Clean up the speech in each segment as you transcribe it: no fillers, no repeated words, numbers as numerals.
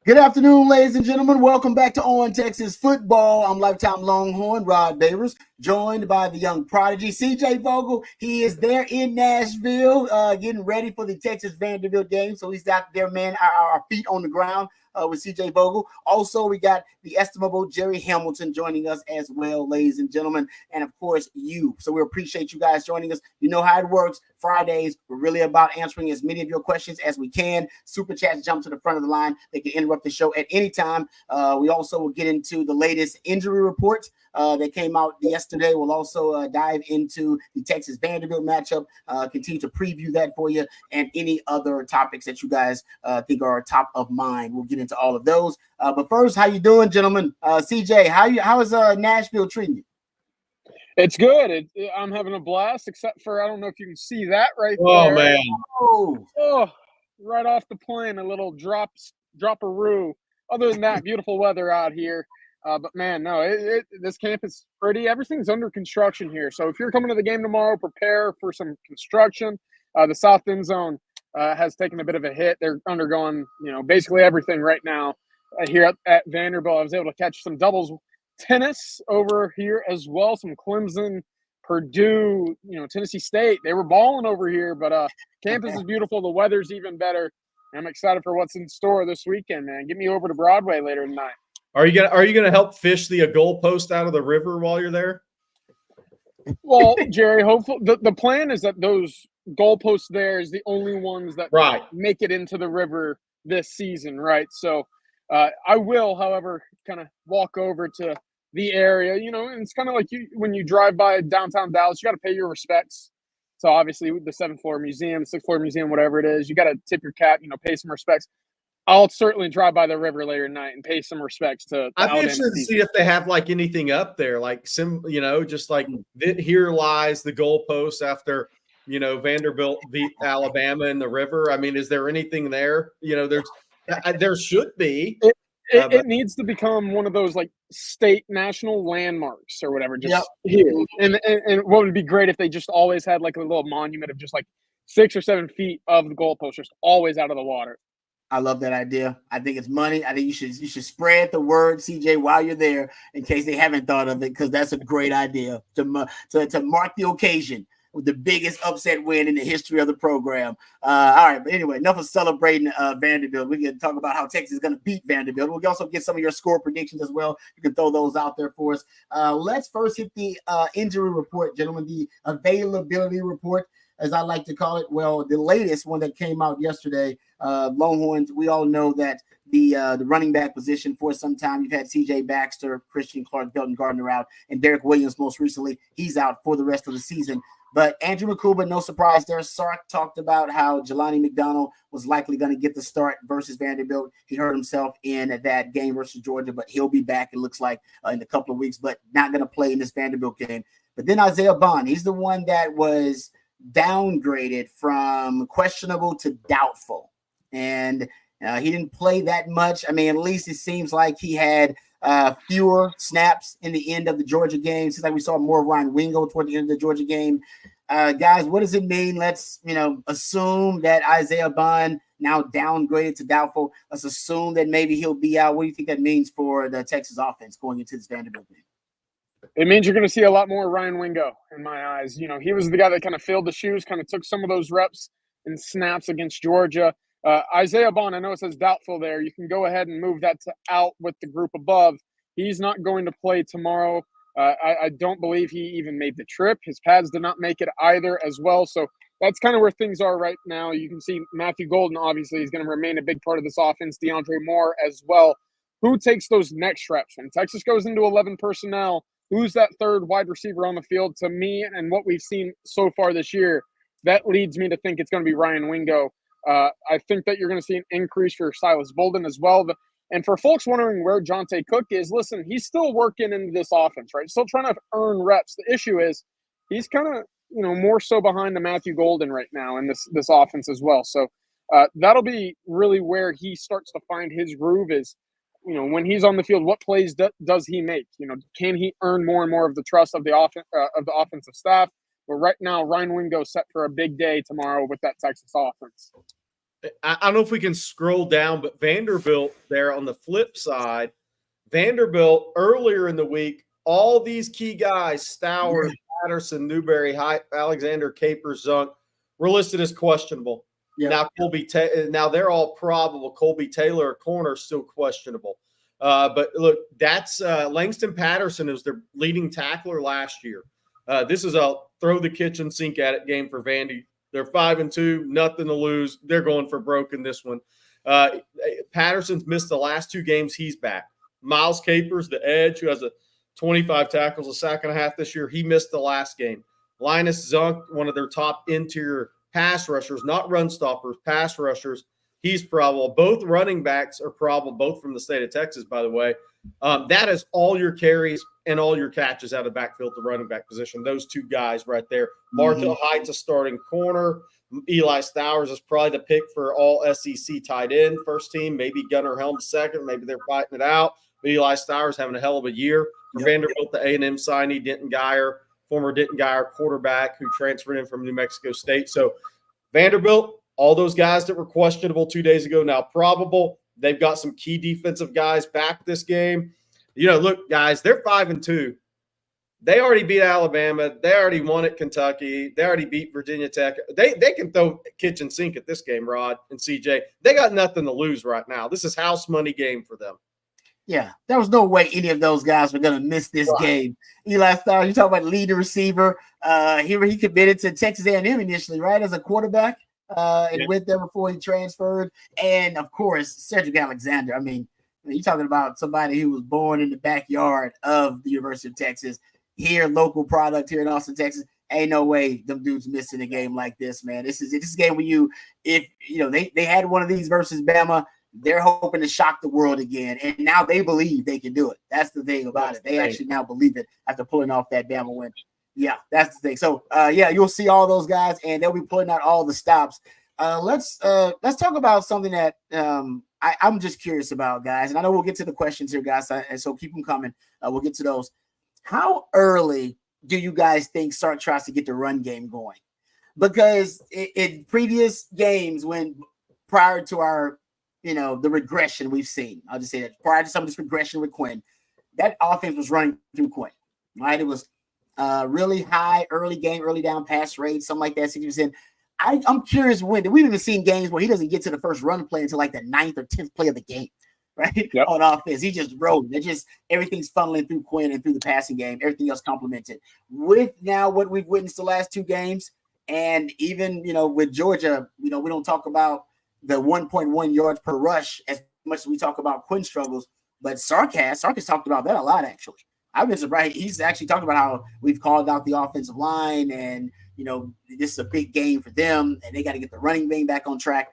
Good afternoon, ladies and gentlemen. Welcome back to On Texas Football. I'm lifetime Longhorn Rod Babers, joined by the young prodigy CJ Vogel. He is there in Nashville, getting ready for the Texas Vanderbilt game. So he's out there, man, our feet on the ground with CJ Vogel. Also, we got the estimable Jerry Hamilton joining us as well, ladies and gentlemen, and of course you. So we appreciate you guys joining us. You know how it works. Fridays, we're really about answering as many of your questions as we can. Super chats jump to the front of the line. They can interrupt the show at any time. We also will get into the latest injury reports that came out yesterday. We'll also dive into the Texas Vanderbilt matchup, continue to preview that for you, and any other topics that you guys think are top of mind. We'll get into all of those. But first, how you doing, gentlemen? CJ, how is Nashville treating you? It's good. I'm having a blast, except for I don't know if you can see that right Oh, there. man. Oh, right off the plane, a little drop-a-roo. Other than that, beautiful weather out here. But man, no, this camp is pretty. Everything's under construction here. So if you're coming to the game tomorrow, prepare for some construction. The south end zone has taken a bit of a hit. They're undergoing, basically everything right now here at Vanderbilt. I was able to catch some doubles tennis over here as well. Some Clemson, Purdue, Tennessee State. They were balling over here, but campus is beautiful. The weather's even better. I'm excited for what's in store this weekend, man. Get me over to Broadway later tonight. Are you gonna help fish the goalpost out of the river while you're there? Well, Jerry, hopefully the plan is that those goalposts there is the only ones that make it into the river this season, right? So I will, however, kind of walk over to the area, and it's kind of like when you drive by downtown Dallas, you got to pay your respects. So obviously the 7th floor museum, 6th floor museum, whatever it is, you got to tip your cap, pay some respects. I'll certainly drive by the river later tonight and pay some respects to I'd be Alabama interested to see if they have like anything up there, like just like here lies the goalpost after Vanderbilt beat Alabama in the river. I mean, is there anything there? There should be. It needs to become one of those like state national landmarks or whatever. Just here, and what would be great if they just always had like a little monument of just like 6 or 7 feet of the goalpost, just always out of the water. I love that idea. I think it's money. I think you should spread the word, CJ, while you're there, in case they haven't thought of it, because that's a great idea to mark the occasion with the biggest upset win in the history of the program. All right, but anyway, enough of celebrating Vanderbilt. We can talk about how Texas is going to beat Vanderbilt. We'll also get some of your score predictions as well. You can throw those out there for us. Let's first hit the injury report, gentlemen, the availability report, as I like to call it. Well, the latest one that came out yesterday, Longhorns, we all know that the running back position for some time, you've had C.J. Baxter, Christian Clark, Belton Gardner out, and Derek Williams most recently. He's out for the rest of the season. But Andrew McCuba, no surprise there. Sark talked about how Jelani McDonald was likely going to get the start versus Vanderbilt. He hurt himself in that game versus Georgia, but he'll be back, it looks like, in a couple of weeks, but not going to play in this Vanderbilt game. But then Isaiah Bond, he's the one that was downgraded from questionable to doubtful. And he didn't play that much. I mean, at least it seems like he had fewer snaps in the end of the Georgia game. Seems like we saw more of Ryan Wingo toward the end of the Georgia game. Guys, what does it mean? Let's, assume that Isaiah Bond now downgraded to doubtful. Let's assume that maybe he'll be out. What do you think that means for the Texas offense going into this Vanderbilt game? It means you're going to see a lot more Ryan Wingo in my eyes. He was the guy that kind of filled the shoes, kind of took some of those reps and snaps against Georgia. Isaiah Bond, I know it says doubtful there. You can go ahead and move that to out with the group above. He's not going to play tomorrow. I don't believe he even made the trip. His pads did not make it either as well. So that's kind of where things are right now. You can see Matthew Golden, obviously, is going to remain a big part of this offense. DeAndre Moore as well. Who takes those next reps? When Texas goes into 11 personnel, who's that third wide receiver on the field? To me, and what we've seen so far this year, that leads me to think it's going to be Ryan Wingo. I think that you're going to see an increase for Silas Bolden as well. And for folks wondering where Jahdae Cook is, listen, he's still working into this offense, right? Still trying to earn reps. The issue is he's kind of, more so behind the Matthew Golden right now in this offense as well. So that'll be really where he starts to find his groove is, when he's on the field, what plays does he make? Can he earn more and more of the trust of the offensive staff? But right now, Ryan Wingo set for a big day tomorrow with that Texas offense. I don't know if we can scroll down, but Vanderbilt there on the flip side, Vanderbilt earlier in the week, all these key guys, Stowers, Patterson, Newberry, Alexander, Capers, Zunk, were listed as questionable. Now now they're all probable. Colby Taylor, corner, still questionable. But look, that's Langston Patterson is their leading tackler last year. This is a throw the kitchen sink at it game for Vandy. They're 5-2, nothing to lose. They're going for broke in this one. Patterson's missed the last 2 games. He's back. Miles Capers, the edge, who has 25 tackles, a sack and a half this year, he missed the last game. Linus Zunk, one of their top interior pass rushers, not run stoppers, pass rushers, he's probable. Both running backs are probable, both from the state of Texas, by the way. That is all your carries and all your catches out of the backfield to running back position. Those 2 guys right there. Martel Height's a starting corner. Eli Stowers is probably the pick for all SEC tight end first team. Maybe Gunnar Helms second. Maybe they're fighting it out. But Eli Stowers having a hell of a year. For Vanderbilt, the A&M signee, Denton Geyer, former Denton Geyer quarterback who transferred in from New Mexico State. So Vanderbilt, all those guys that were questionable 2 days ago, now probable. They've got some key defensive guys back this game. Look, guys, they're 5-2. They already beat Alabama. They already won at Kentucky. They already beat Virginia Tech. They can throw kitchen sink at this game, Rod and CJ. They got nothing to lose right now. This is house money game for them. Yeah, there was no way any of those guys were going to miss this game. Eli Stowers, you talk about leading receiver. He committed to Texas A&M initially, right, as a quarterback, and went there before he transferred. And, of course, Cedric Alexander. I mean, you're talking about somebody who was born in the backyard of the University of Texas, here, local product here in Austin, Texas. Ain't no way them dudes missing a game like this, man. This is a game where they had one of these versus Bama. They're hoping to shock the world again, and now they believe they can do it. That's the thing about it. They actually now believe it after pulling off that Bama win. Yeah, that's the thing. So, you'll see all those guys, and they'll be pulling out all the stops. Let's talk about something that I'm just curious about, guys. And I know we'll get to the questions here, guys, and so keep them coming. We'll get to those. How early do you guys think Sark tries to get the run game going? Because in previous games, prior to our the regression we've seen. I'll just say that prior to some of this regression with Quinn, that offense was running through Quinn, right? It was really high early down pass rate, something like that, 60%. I'm curious we've even seen games where he doesn't get to the first run play until like the 9th or 10th play of the game, right? Yep. On offense. He just rode. Everything's funneling through Quinn and through the passing game, everything else complemented. With now what we've witnessed the last 2 games, and even with Georgia, we don't talk about the 1.1 yards per rush as much as we talk about Quinn struggles, but Sark has talked about that a lot, actually. I've been surprised. He's actually talked about how we've called out the offensive line and, this is a big game for them and they got to get the running game back on track.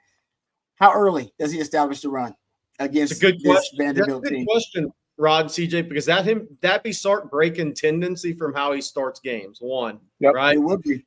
How early does he establish the run against this Vanderbilt team? Good question, Rod and CJ, because that'd be Sark breaking tendency from how he starts games. 1, right? It would be.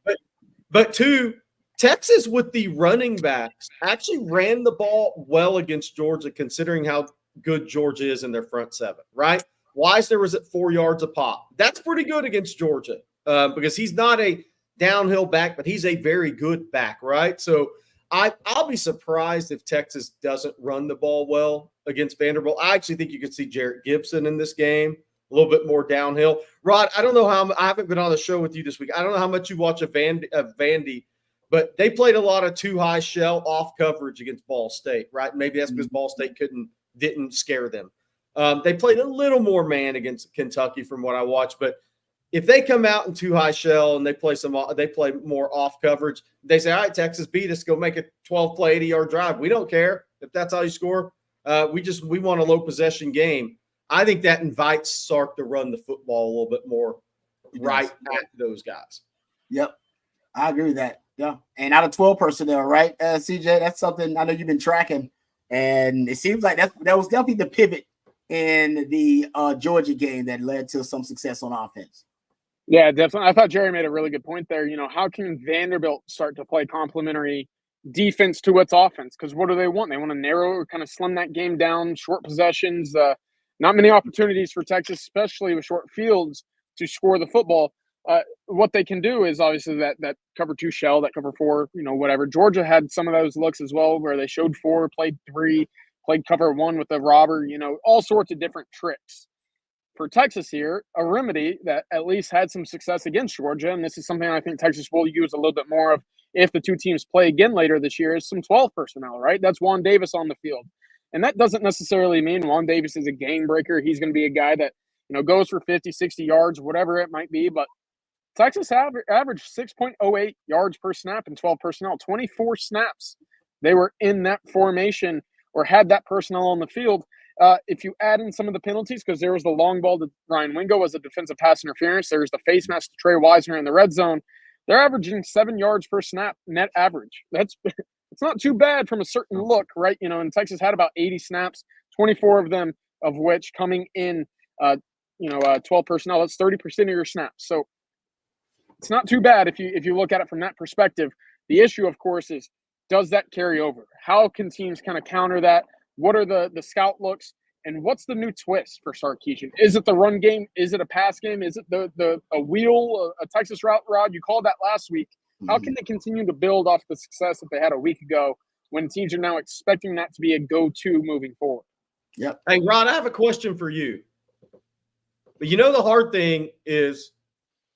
But 2, Texas with the running backs actually ran the ball well against Georgia, considering how good Georgia is in their front 7, right? Weisner was at 4 yards a pop. That's pretty good against Georgia because he's not a downhill back, but he's a very good back, right? So I'll be surprised if Texas doesn't run the ball well against Vanderbilt. I actually think you could see Jarrett Gibson in this game, a little bit more downhill. Rod, I don't know I haven't been on the show with you this week. I don't know how much you watch of Vandy, but they played a lot of 2 high shell off coverage against Ball State, right? Maybe that's because Ball State didn't scare them. They played a little more man against Kentucky from what I watched, but if they come out in 2 high shell and they play more off coverage, they say, all right, Texas beat us, go make a 12-play 80-yard drive. We don't care if that's how you score. We want a low possession game. I think that invites Sark to run the football a little bit more right at those guys. Yep. I agree with that. Yeah. And out of 12 personnel, right, CJ, that's something I know you've been tracking. And it seems like that was definitely the pivot in the Georgia game that led to some success on offense. Yeah, definitely. I thought Jerry made a really good point there. How can Vanderbilt start to play complementary defense to its offense? Because what do they want? They want to narrow or kind of slim that game down, short possessions, not many opportunities for Texas, especially with short fields, to score the football. what they can do is obviously that cover 2 shell, that cover 4, whatever. Georgia had some of those looks as well where they showed 4, played 3, played cover 1 with the robber, all sorts of different tricks. For Texas here, a remedy that at least had some success against Georgia, and this is something I think Texas will use a little bit more of if the two teams play again later this year, is some 12 personnel, right? That's Juan Davis on the field. And that doesn't necessarily mean Juan Davis is a game breaker. He's going to be a guy that, goes for 50, 60 yards, whatever it might be. But Texas averaged 6.08 yards per snap in 12 personnel, 24 snaps. They were in that formation or had that personnel on the field. If you add in some of the penalties, because there was the long ball to Ryan Wingo as a defensive pass interference, there's the face mask to Trey Wisner in the red zone. They're averaging 7 yards per snap net average. It's not too bad from a certain look, right? And Texas had about 80 snaps, 24 of them of which coming in, 12 personnel. That's 30% of your snaps. So it's not too bad if you look at it from that perspective. The issue, of course, is does that carry over? How can teams kind of counter that? What are the scout looks? And what's the new twist for Sarkisian? Is it the run game? Is it a pass game? Is it a wheel, a Texas route rod? You called that last week. How can they continue to build off the success that they had a week ago when teams are now expecting that to be a go-to moving forward? Yep. Hey, Rod, I have a question for you. But the hard thing is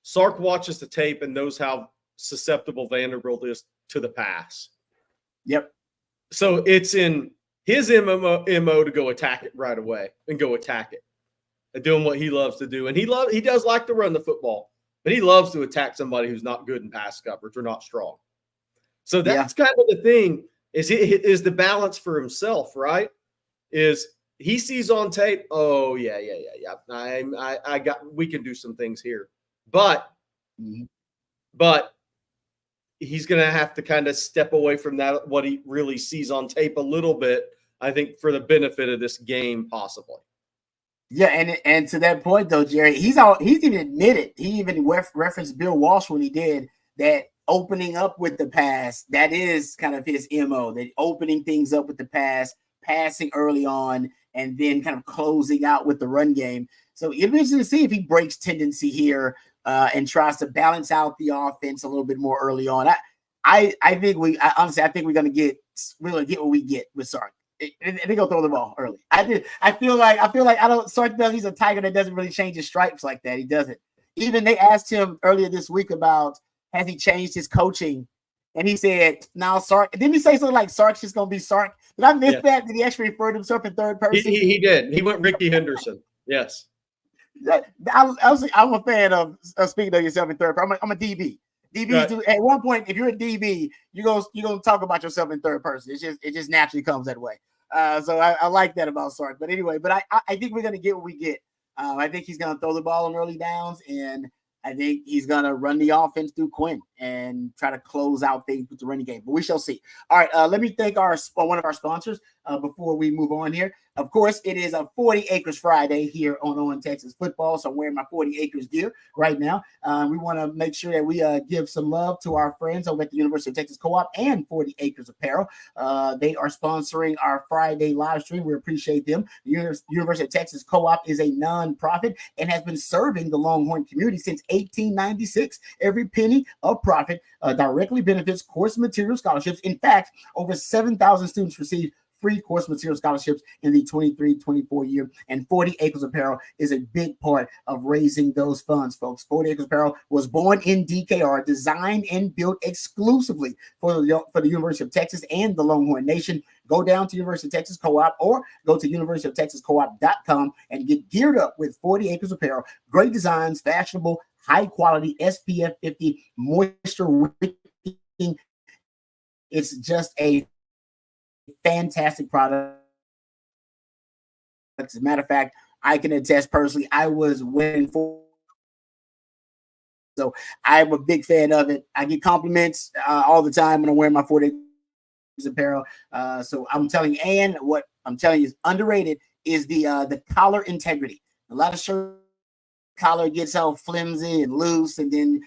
Sark watches the tape and knows how susceptible Vanderbilt is to the pass. Yep. So it's in his MO to go attack it right away and go attack it and doing what he loves to do. And he does like to run the football, but he loves to attack somebody who's not good in pass coverage or not strong. So that's kind of the thing is the balance for himself, right? Is he sees on tape, oh, yeah. We can do some things here. But he's going to have to kind of step away from that, what he really sees on tape a little bit, I think, for the benefit of this game, possibly. Yeah, and to that point, though, Jerry, he's even admitted, he even referenced Bill Walsh when he did that, opening up with the pass, that is kind of his MO, that opening things up with the pass, passing early on, and then kind of closing out with the run game. So it'll be interesting to see if he breaks tendency here and tries to balance out the offense a little bit more early on. I think we're gonna get what we get with Sark. And they're gonna throw the ball early. I feel like Sark does. He's a Tiger that doesn't really change his stripes like that. He doesn't. Even they asked him earlier this week about has he changed his coaching, and he said, "Now Sark." Didn't he say something like Sark's just gonna be Sark? Did I miss that? Did he actually refer to himself in third person? He did. He went Ricky Henderson. Yes. I'm a fan of speaking of yourself in third person. I'm a DB. DBs do, at one point, if you're a DB, you're gonna talk about yourself in third person. It just naturally comes that way. So I like that about Sark. But anyway, I think we're gonna get what we get. I think he's gonna throw the ball on early downs, and I think he's gonna run the offense through Quinn and try to close out things with the running game. But we shall see. All right, let me thank one of our sponsors before we move on here. Of course, it is a 40 Acres Friday here on Texas Football, so I'm wearing my 40 Acres gear right now. We want to make sure that we give some love to our friends over at the University of Texas Co-op and 40 Acres Apparel. They are sponsoring our Friday live stream. We appreciate them. The University of Texas Co-op is a nonprofit and has been serving the Longhorn community since 1896. Every penny of profit directly benefits course material scholarships. In fact, over 7,000 students received free course material scholarships in the 23-24 year, and 40 Acres Apparel is a big part of raising those funds, folks. 40 Acres Apparel was born in DKR, designed and built exclusively for the University of Texas and the Longhorn Nation. Go down to University of Texas Co-op or go to universityoftexascoop.com and get geared up with 40 Acres Apparel. Great designs, fashionable, high quality, SPF 50, moisture wicking. It's just a fantastic product. As a matter of fact, I can attest personally, I was winning for, so I'm a big fan of it. I get compliments all the time when I'm wearing my 40 Acres Apparel. So I'm telling you, and what I'm telling you is underrated is the collar integrity. A lot of shirt collar gets all flimsy and loose, and then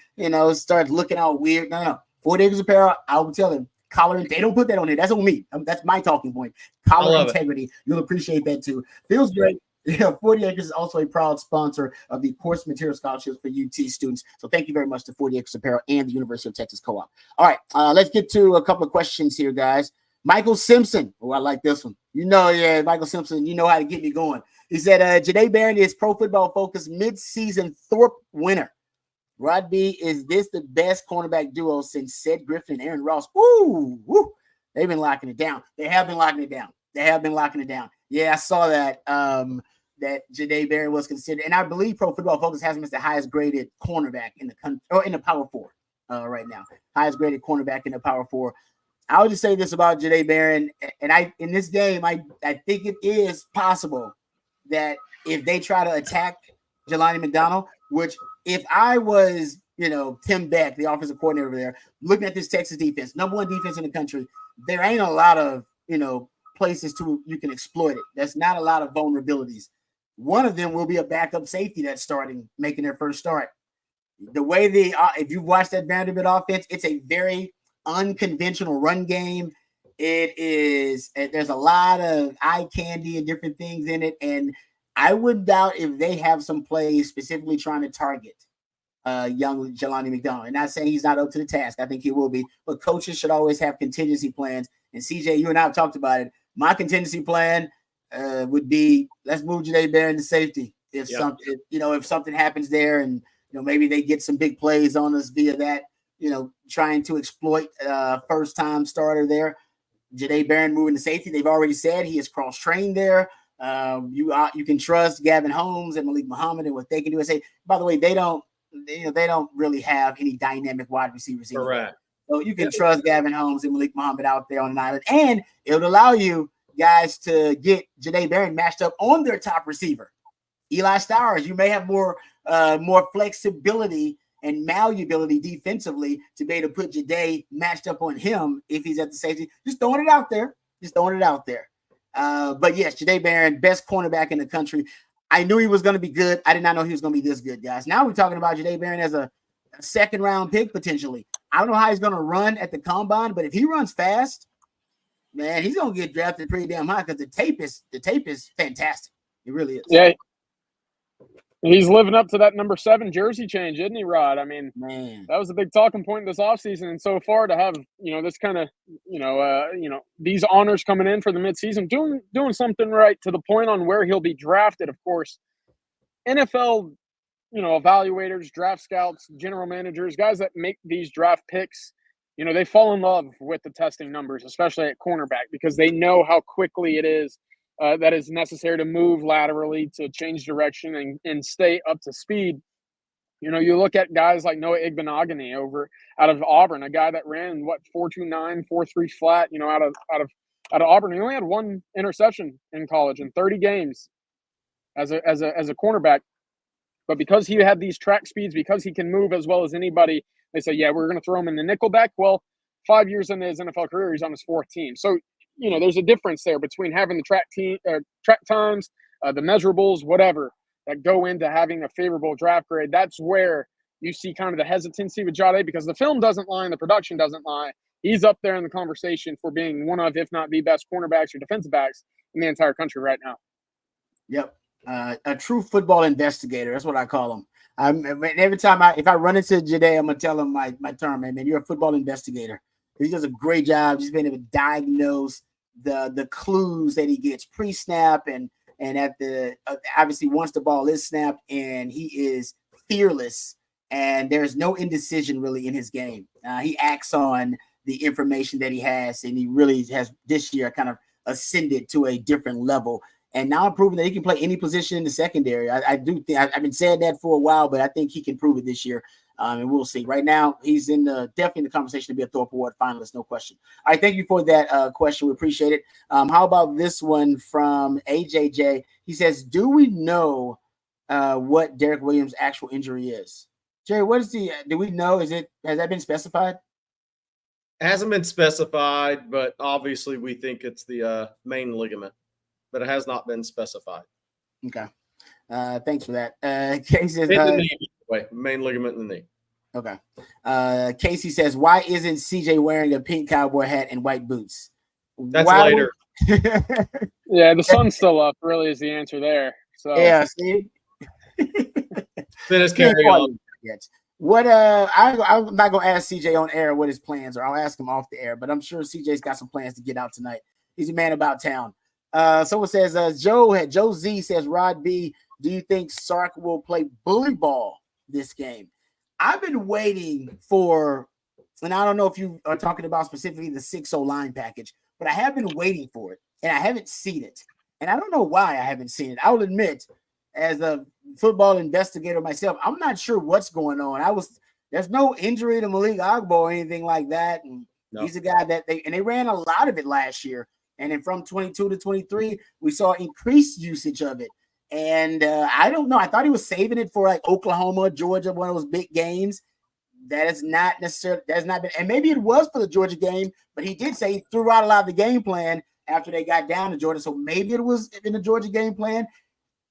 starts looking all weird. No. 40 Acres Apparel, I will tell them. Collar, they don't put that on there. That's on me. That's my talking point. Collar integrity. You'll appreciate that too. Feels great. Yeah, 40 Acres is also a proud sponsor of the course material scholarships for UT students. So thank you very much to 40 Acres Apparel and the University of Texas Co-op. All right, let's get to a couple of questions here, guys. Michael Simpson. Oh, I like this one. Michael Simpson, you know how to get me going. He said, Jahdae Barron is Pro Football Focus mid-season Thorpe winner. Rod B, is this the best cornerback duo since Ced Griffin and Aaron Ross? Woo! They've been locking it down. They have been locking it down. Yeah, I saw that that Jahdae Barron was considered, and I believe Pro Football Focus has him as the highest graded cornerback in the country, or in the Power Four right now. Highest graded cornerback in the Power Four. I would just say this about Jahdae Barron, and in this game, I think it is possible that if they try to attack Jelani McDonald, which if I was, Tim Beck, the offensive coordinator over there, looking at this Texas defense, number one defense in the country, there ain't a lot of, places you can exploit it. There's not a lot of vulnerabilities. One of them will be a backup safety that's making their first start. The way if you've watched that Vanderbilt offense, it's a very unconventional run game. There's a lot of eye candy and different things in it. And I would doubt if they have some plays specifically trying to target young Jelani McDonald. And not saying he's not up to the task. I think he will be. But coaches should always have contingency plans. And CJ, you and I have talked about it. My contingency plan would be, let's move Jahdae Barron to safety. If something happens there, and maybe they get some big plays on us via that, trying to exploit first-time starter there. Jahdae Barron moving to safety. They've already said he is cross-trained there. You can trust Gavin Holmes and Malik Muhammad and what they can do. And say, by the way, they don't really have any dynamic wide receivers. Correct. So you can trust Gavin Holmes and Malik Muhammad out there on an island, and it would allow you guys to get Jahdae Barron matched up on their top receiver, Eli Stowers. You may have more flexibility and malleability defensively to be able to put Jahdae matched up on him if he's at the safety. Just throwing it out there. But yes, Jahdae Barron, best cornerback in the country. I knew he was going to be good. I did not know he was going to be this good, guys. Now we're talking about Jahdae Barron as a second-round pick potentially. I don't know how he's going to run at the combine, but if he runs fast, man, he's going to get drafted pretty damn high because the tape is fantastic. It really is. Yeah. He's living up to that number 7 jersey change, isn't he, Rod? I mean, man, that was a big talking point this offseason. And so far to have, this kind of, these honors coming in for the midseason, doing something right to the point on where he'll be drafted, of course. NFL, evaluators, draft scouts, general managers, guys that make these draft picks, they fall in love with the testing numbers, especially at cornerback, because they know how quickly it is that is necessary to move laterally, to change direction and stay up to speed. You look at guys like Noah Igbenogany out of Auburn, a guy that ran 4.29, 4.3 flat, out of Auburn. He only had 1 interception in college in 30 games as a cornerback. But because he had these track speeds, because he can move as well as anybody, they say, yeah, we're going to throw him in the nickelback. Well, 5 years into his NFL career, he's on his 4th team. So, there's a difference there between having the track times, the measurables, whatever, that go into having a favorable draft grade. That's where you see kind of the hesitancy with Jahdae, because the film doesn't lie and the production doesn't lie. He's up there in the conversation for being one of, if not the best cornerbacks or defensive backs in the entire country right now. Yep. A true football investigator. That's what I call him. Every time if I run into Jahdae, I'm gonna tell him my term, man. You're a football investigator. He does a great job just being able to diagnose the clues that he gets pre-snap and at the obviously once the ball is snapped, and he is fearless, and there's no indecision really in his game. He acts on the information that he has, and he really has this year kind of ascended to a different level. And now proving that he can play any position in the secondary. I do think I've been saying that for a while, but I think he can prove it this year. And we'll see. Right now, he's definitely in the conversation to be a Thorpe Award finalist, no question. All right, thank you for that question. We appreciate it. How about this one from AJJ? He says, do we know what Derek Williams' actual injury is? Jerry, what is do we know? Has that been specified? It hasn't been specified, but obviously we think it's the main ligament. But it has not been specified. Okay. Thanks for that. Casey says, in the knee, main ligament in the knee. Okay. Casey says, why isn't CJ wearing a pink cowboy hat and white boots? That's later. Yeah, the sun's still up, really, is the answer there. So yeah, see. Dennis, carry on. What I'm not gonna ask CJ on air what his plans are. I'll ask him off the air, but I'm sure CJ's got some plans to get out tonight. He's a man about town. Someone says Joe Z says, Rod B, do you think Sark will play bully ball this game? I've been waiting for, and I don't know if you are talking about specifically the 6-0 line package, but I have been waiting for it, and I haven't seen it. And I don't know why I haven't seen it. I will admit, as a football investigator myself, I'm not sure what's going on. There's no injury to Malik Agbo or anything like that. And he's a guy that they ran a lot of it last year. And then from 22 to 23, we saw increased usage of it. And I don't know. I thought he was saving it for like Oklahoma, Georgia, one of those big games. That is not necessarily, that's not been, and maybe it was for the Georgia game, but he did say he threw out a lot of the game plan after they got down to Georgia. So maybe it was in the Georgia game plan.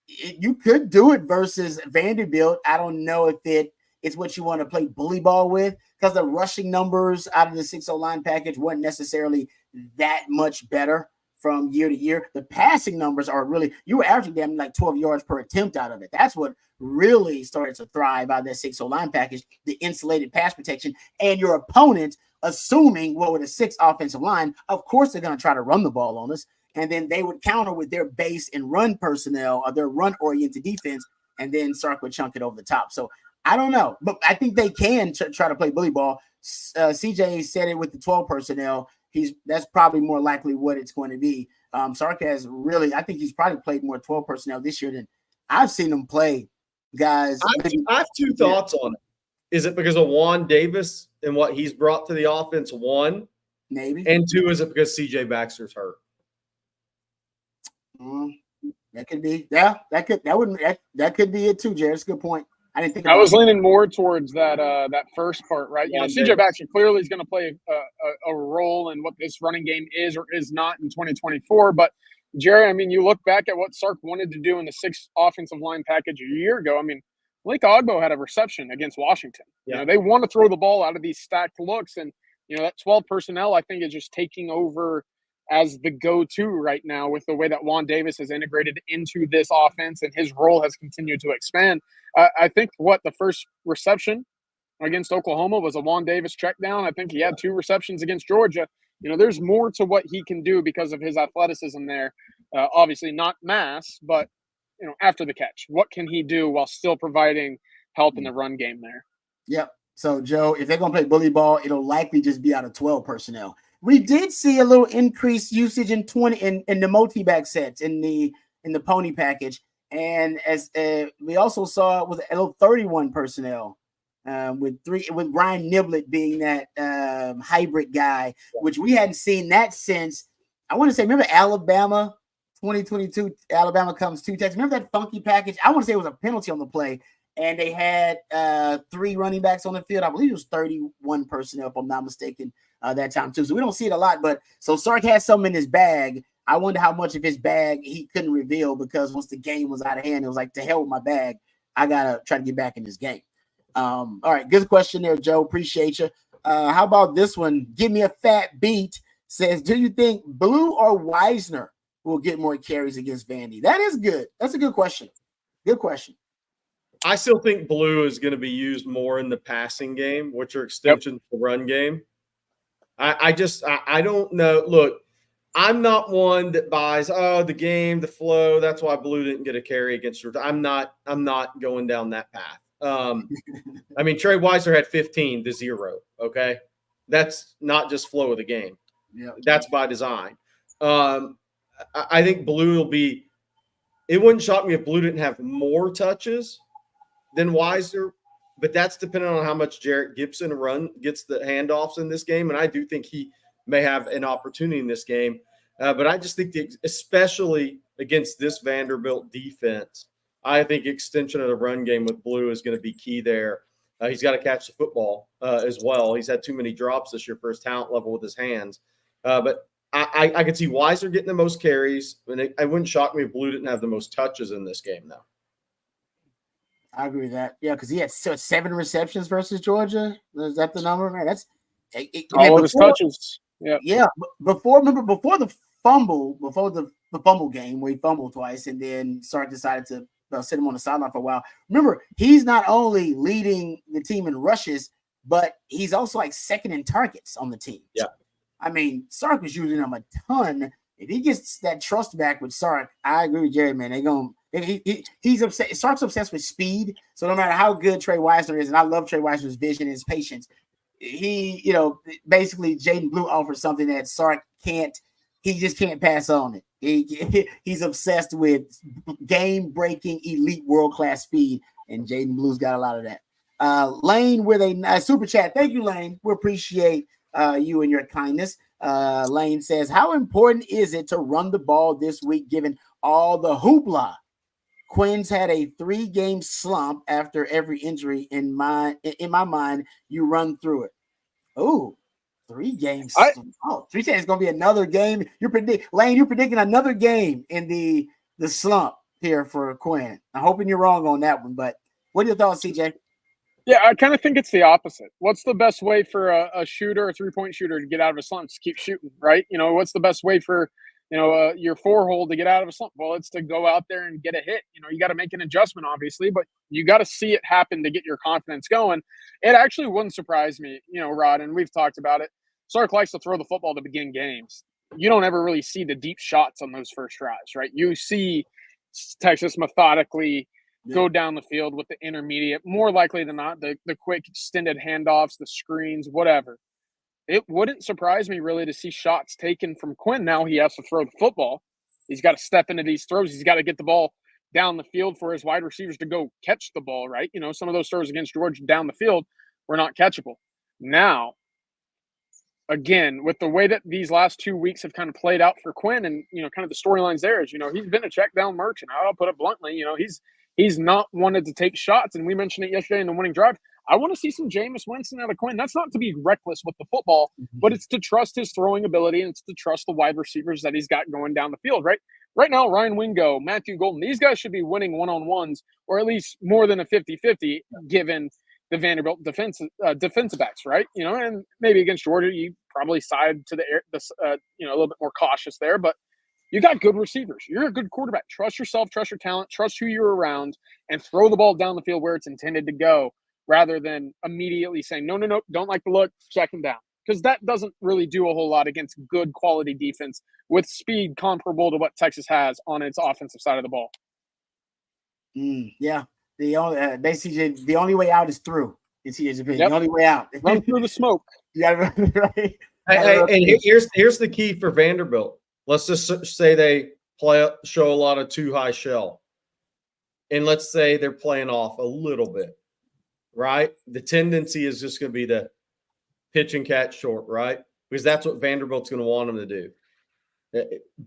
You could do it versus Vanderbilt. I don't know if it's what you want to play bully ball with, because the rushing numbers out of the 6-0 line package weren't necessarily that much better from year to year. The passing numbers are really, you were averaging them like 12 yards per attempt out of it. That's what really started to thrive out of that 6-0 line package, the insulated pass protection, and your opponent, assuming with a 6 offensive line, of course they're going to try to run the ball on us. And then they would counter with their base and run personnel or their run-oriented defense, and then Sark would chunk it over the top. So I don't know, but I think they can try to play bully ball. CJ said it with the 12 personnel. That's probably more likely what it's going to be. Sark has really, I think he's probably played more 12 personnel this year than I've seen him play, guys. I have two thoughts on it. Is it because of Juan Davis and what he's brought to the offense? One, maybe, and two, is it because CJ Baxter's hurt? That could be, that could be it too, Jared. It's a good point. I didn't think I was leaning more towards that first part, right? You know, CJ Baxter clearly is going to play a role in what this running game is or is not in 2024. But Jerry, I mean, you look back at what Sark wanted to do in the 6 offensive line package a year ago. I mean, Malik Agbo had a reception against Washington. Yeah. You know, they want to throw the ball out of these stacked looks, and you know that 12 personnel, I think, is just taking over as the go-to right now with the way that Juan Davis has integrated into this offense and his role has continued to expand. I think the first reception against Oklahoma was a Juan Davis check down. I think he had 2 receptions against Georgia. You know, there's more to what he can do because of his athleticism there. Obviously not mass, but, you know, after the catch, what can he do while still providing help in the run game there? Yep. So, Joe, if they're going to play bully ball, it'll likely just be out of 12 personnel. We did see a little increased usage in the multi-back sets in the pony package, and as we also saw it was a little 31 personnel with Ryan Niblett being that hybrid guy, which we hadn't seen that since, I want to say, remember Alabama 2022? Alabama comes 2 Texas. Remember that funky package? I want to say it was a penalty on the play, and they had 3 running backs on the field. I believe it was 31 personnel, if I'm not mistaken. That time too. So we don't see it a lot, but so Sark has something in his bag. I wonder how much of his bag he couldn't reveal, because once the game was out of hand, it was like, to hell with my bag. I gotta try to get back in this game. All right, good question there, Joe. Appreciate you. How about this one? Give me a fat beat. Says, do you think Blue or Wisner will get more carries against Vandy? That is good. That's a good question. Good question. I still think Blue is going to be used more in the passing game, which are extensions to the run game. I don't know. Look, I'm not one that buys, the game, the flow. That's why Blue didn't get a carry against Georgia. I'm not going down that path. I mean, Trey Weiser had 15 to 0. Okay. That's not just flow of the game. Yeah. That's by design. I think Blue will be, it wouldn't shock me if Blue didn't have more touches than Weiser, but that's dependent on how much Jarrett Gibson gets the handoffs in this game. And I do think he may have an opportunity in this game. But I just think, especially against this Vanderbilt defense, I think extension of the run game with Blue is going to be key there. He's got to catch the football as well. He's had too many drops this year for his talent level with his hands. But I could see Weiser getting the most carries. And it wouldn't shock me if Blue didn't have the most touches in this game, though. I agree with that. Yeah, because he had 7 receptions versus Georgia. Is that the number? Man, that's all of his touches. Yeah. Before the fumble before the fumble game where he fumbled twice, and then Sark decided to sit him on the sideline for a while. Remember, he's not only leading the team in rushes, but he's also like second in targets on the team. Yeah. I mean, Sark was using him a ton. If he gets that trust back with Sark, I agree with Jerry, man. He's upset. Sark's obsessed with speed. So no matter how good Trey Weisner is, and I love Trey Weisner's vision and his patience, he, basically Jaden Blue offers something that Sark can't. He just can't pass on it. He's obsessed with game-breaking, elite, world-class speed, and Jaden Blue's got a lot of that. Lane with a super chat. Thank you, Lane. We appreciate you and your kindness. Lane says, how important is it to run the ball this week given all the hoopla? Quinn's had a 3-game slump after every injury. In my mind, you run through it. Oh, 3 games. 3 games is going to be another game. You're predicting another game in the slump here for Quinn. I'm hoping you're wrong on that one, but what are your thoughts, CJ? Yeah, I kind of think it's the opposite. What's the best way for a shooter, a 3-point shooter, to get out of a slump? Just keep shooting, right? What's the best way for your 4-hole to get out of a slump? Well, it's to go out there and get a hit. You got to make an adjustment, obviously, but you got to see it happen to get your confidence going. It actually wouldn't surprise me, Rod, and we've talked about it. Sark likes to throw the football to begin games. You don't ever really see the deep shots on those first drives, right? You see Texas methodically go down the field with the intermediate, more likely than not, the quick extended handoffs, the screens, whatever. It wouldn't surprise me really to see shots taken from Quinn. Now he has to throw the football. He's got to step into these throws. He's got to get the ball down the field for his wide receivers to go catch the ball, right? Some of those throws against Georgia down the field were not catchable. Now, again, with the way that these last 2 weeks have kind of played out for Quinn and, kind of the storylines there is, he's been a check down merchant. I'll put it bluntly, he's not wanted to take shots. And we mentioned it yesterday in the winning drive. I want to see some Jameis Winston out of Quinn. That's not to be reckless with the football, but it's to trust his throwing ability and it's to trust the wide receivers that he's got going down the field, right? Right now, Ryan Wingo, Matthew Golden, these guys should be winning one-on-ones or at least more than a 50-50 given the Vanderbilt defensive backs, right? And maybe against Georgia, you probably side to a little bit more cautious there, but you got good receivers. You're a good quarterback. Trust yourself, trust your talent, trust who you're around, and throw the ball down the field where it's intended to go rather than immediately saying, no, don't like the look, check him down. Because that doesn't really do a whole lot against good quality defense with speed comparable to what Texas has on its offensive side of the ball. Yeah. The only way out is through. In CJ's opinion, the only way out. Run through the smoke. You gotta run, right? And here's the key for Vanderbilt. Let's just say they show a lot of too high shell. And let's say they're playing off a little bit, right? The tendency is just going to be the pitch and catch short, right? Because that's what Vanderbilt's going to want them to do.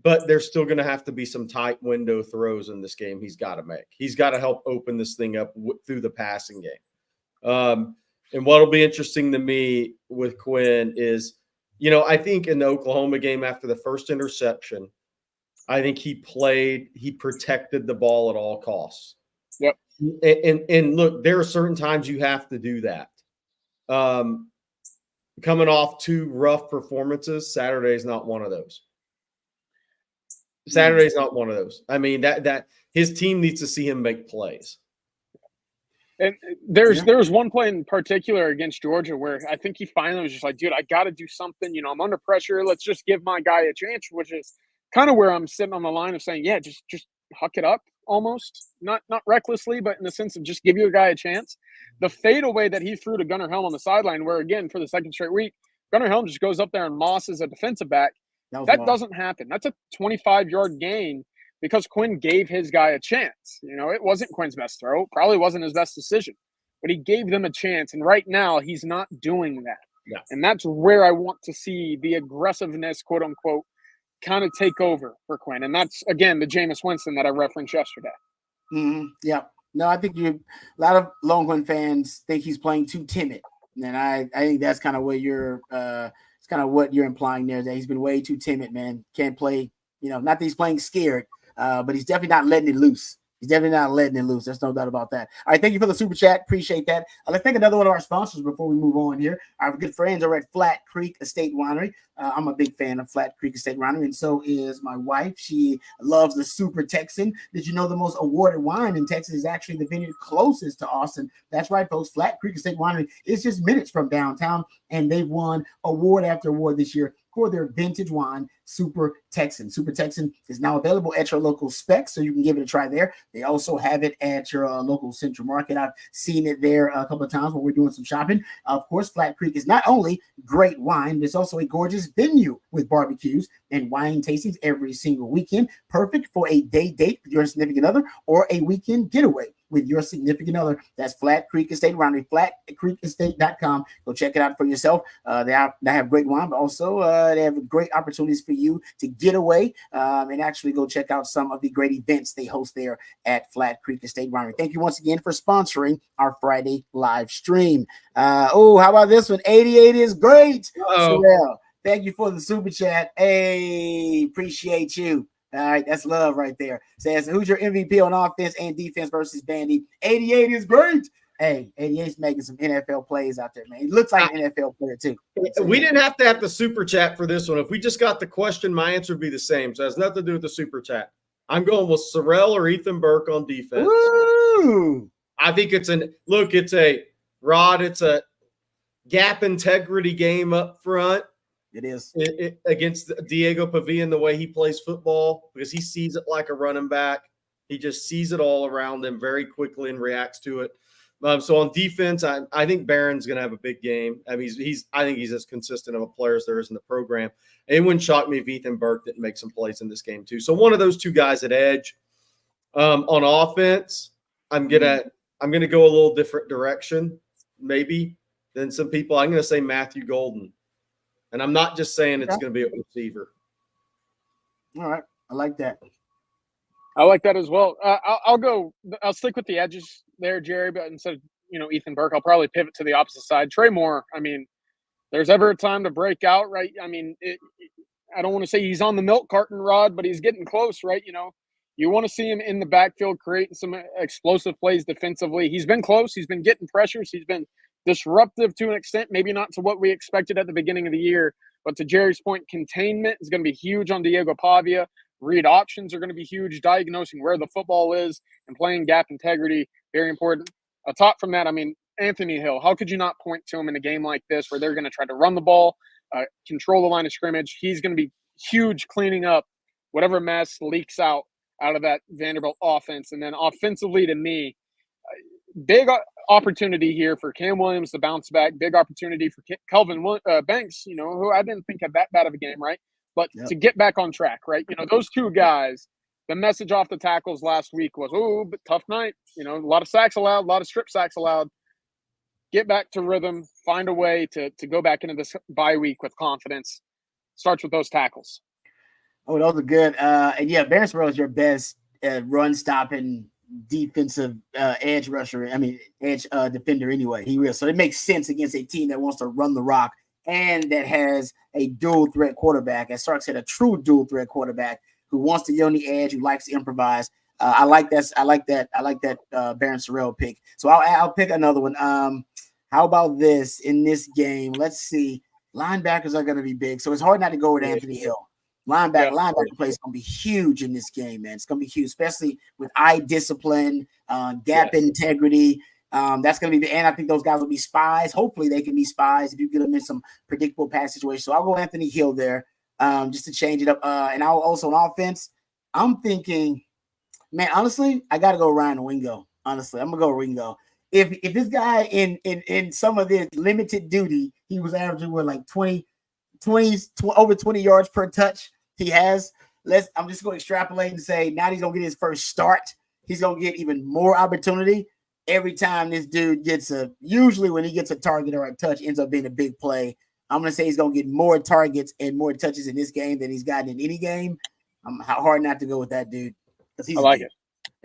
But there's still going to have to be some tight window throws in this game he's got to make. He's got to help open this thing up through the passing game. And what'll be interesting to me with Quinn is, I think in the Oklahoma game after the first interception, I think he protected the ball at all costs. Yep. And look, there are certain times you have to do that. Coming off 2 rough performances, Saturday's not one of those. Saturday's not one of those. I mean, that his team needs to see him make plays. And there was one play in particular against Georgia where I think he finally was just like, dude, I got to do something. I'm under pressure. Let's just give my guy a chance, which is kind of where I'm sitting on the line of saying, yeah, just huck it up almost. Not recklessly, but in the sense of just give your guy a chance. The fadeaway that he threw to Gunnar Helm on the sideline, where, again, for the second straight week, Gunnar Helm just goes up there and mosses a defensive back. That doesn't happen. That's a 25-yard gain because Quinn gave his guy a chance. It wasn't Quinn's best throw. Probably wasn't his best decision. But he gave them a chance. And right now, he's not doing that. Yeah. And that's where I want to see the aggressiveness, quote unquote, kind of take over for Quinn. And that's, again, the Jameis Winston that I referenced yesterday. Mm-hmm. Yeah. No, I think a lot of Longhorn fans think he's playing too timid. And I think that's kind of what you're implying there, that he's been way too timid, man. Can't play, not that he's playing scared, but he's definitely not letting it loose. He's definitely not letting it loose. There's no doubt about that. All right, thank you for the super chat. Appreciate that. Let's thank another one of our sponsors before we move on here. Our good friends are at Flat Creek Estate Winery. I'm a big fan of Flat Creek Estate Winery, and so is my wife. She loves the Super Texan. Did you know the most awarded wine in Texas is actually the vineyard closest to Austin? That's right, folks. Flat Creek Estate Winery is just minutes from downtown, and they've won award after award this year for their vintage wine, Super Texan. Super Texan is now available at your local Specs, so you can give it a try there. They also have it at your local Central Market. I've seen it there a couple of times when we're doing some shopping. Of course, Flat Creek is not only great wine, but it's also a gorgeous venue with barbecues and wine tastings every single weekend. Perfect for a day date with your significant other or a weekend getaway with your significant other. That's Flat Creek Estate Winery, flatcreekestate.com. Go check it out for yourself. They have great wine, but also they have great opportunities for you to get away and actually go check out some of the great events they host there at Flat Creek Estate Winery. Thank you once again for sponsoring our Friday live stream. How about this one? 88 is great. Sorrel, thank you for the super chat. Hey, appreciate you. All right, that's love right there. Says, who's your MVP on offense and defense versus Vandy? 88 is great. Hey, 88's making some NFL plays out there, man. He looks like an NFL player, too. So, we didn't have to have the super chat for this one. If we just got the question, my answer would be the same. So it has nothing to do with the super chat. I'm going with Sorrell or Ethan Burke on defense. Woo! I think it's a gap integrity game up front. It is. Against Diego Pavia and the way he plays football, because he sees it like a running back. He just sees it all around him very quickly and reacts to it. So on defense, I think Barron's going to have a big game. I mean, I think he's as consistent of a player as there is in the program. And it wouldn't shock me if Ethan Burke didn't make some plays in this game too. So one of those two guys at edge. On offense, I'm gonna go a little different direction, maybe, than some people. I'm gonna say Matthew Golden. And I'm not just saying it's going to be a receiver. All right. I like that. I like that as well. I'll stick with the edges there, Jerry, but instead of, Ethan Burke, I'll probably pivot to the opposite side. Trey Moore, I mean, there's ever a time to break out, right? I mean, I don't want to say he's on the milk carton, Rod, but he's getting close, right? You want to see him in the backfield creating some explosive plays defensively. He's been close. He's been getting pressures. He's been disruptive to an extent, maybe not to what we expected at the beginning of the year, but to Jerry's point, containment is going to be huge on Diego Pavia. Read options are going to be huge. Diagnosing where the football is and playing gap integrity, very important. Atop from that, I mean, Anthony Hill, how could you not point to him in a game like this where they're going to try to run the ball, control the line of scrimmage? He's going to be huge cleaning up whatever mess leaks out of that Vanderbilt offense. And then offensively, to me, big opportunity here for Cam Williams to bounce back. Big opportunity for Kelvin Banks, who I didn't think had that bad of a game, right? But to get back on track, right? Those two guys, the message off the tackles last week was, but tough night. A lot of sacks allowed, a lot of strip sacks allowed. Get back to rhythm, find a way to go back into this bye week with confidence. Starts with those tackles. Oh, those are good. And yeah, Barron Sorrell is your best run stopping defensive edge rusher. I mean, edge defender anyway. He will. So it makes sense against a team that wants to run the rock and that has a dual threat quarterback. As Sark said, a true dual threat quarterback who wants to get on the edge, who likes to improvise. I like that. I like that Barron Sorrell pick. So I'll pick another one. How about this in this game? Let's see. Linebackers are going to be big, so it's hard not to go with Anthony Hill. Linebacker play is going to be huge in this game, man. It's going to be huge, especially with eye discipline, gap integrity. That's going to be, and I think those guys will be spies. Hopefully, they can be spies if you get them in some predictable pass situations. So I'll go Anthony Hill there, just to change it up. And I'll also on offense. I'm thinking, man, honestly, I got to go Ryan Wingo. Honestly, I'm gonna go Wingo. If this guy in some of this limited duty, he was averaging like 20 over 20 yards per touch. He has. I'm just going to extrapolate and say now he's going to get his first start. He's going to get even more opportunity every time this dude usually when he gets a target or a touch, ends up being a big play. I'm going to say he's going to get more targets and more touches in this game than he's gotten in any game. I'm hard not to go with that dude. I like it.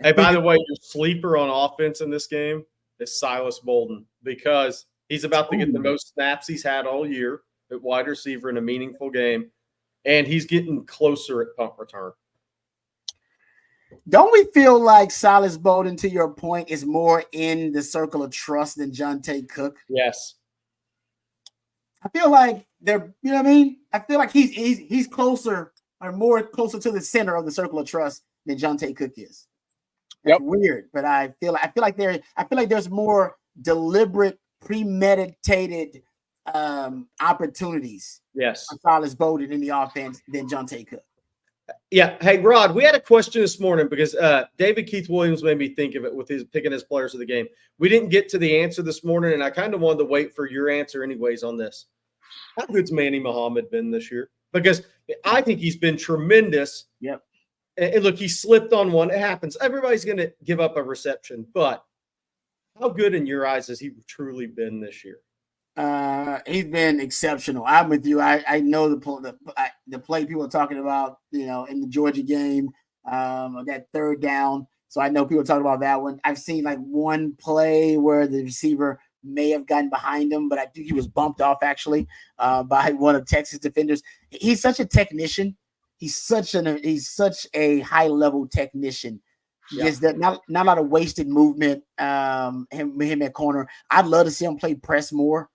Hey, by the way, your sleeper on offense in this game is Silas Bolden because he's about to get the most snaps he's had all year at wide receiver in a meaningful game, and he's getting closer at punt return. Don't we feel like Silas Bowden, to your point, is more in the circle of trust than Jahdae Cook? Yes. I feel like they're, you know what I mean? I feel like he's closer or more closer to the center of the circle of trust than Jahdae Cook is. That's weird, but I feel like there's more deliberate, premeditated opportunities. Yes. For Silas Bowden in the offense than Jahdae Cook. Yeah. Hey, Rod, we had a question this morning because David Keith Williams made me think of it with his picking his players of the game. We didn't get to the answer this morning, and I kind of wanted to wait for your answer anyways on this. How good's Manny Muhammad been this year? Because I think he's been tremendous. Yep. And look, he slipped on one. It happens. Everybody's going to give up a reception. But how good in your eyes has he truly been this year? He's been exceptional. I'm with you. I know the play people are talking about, in the Georgia game, that third down. So I know people are talking about that one. I've seen like one play where the receiver may have gotten behind him, but I think he was bumped off actually by one of Texas defenders. He's such a technician. He's such a high level technician. Just that not a lot of wasted movement. Him at corner. I'd love to see him play press more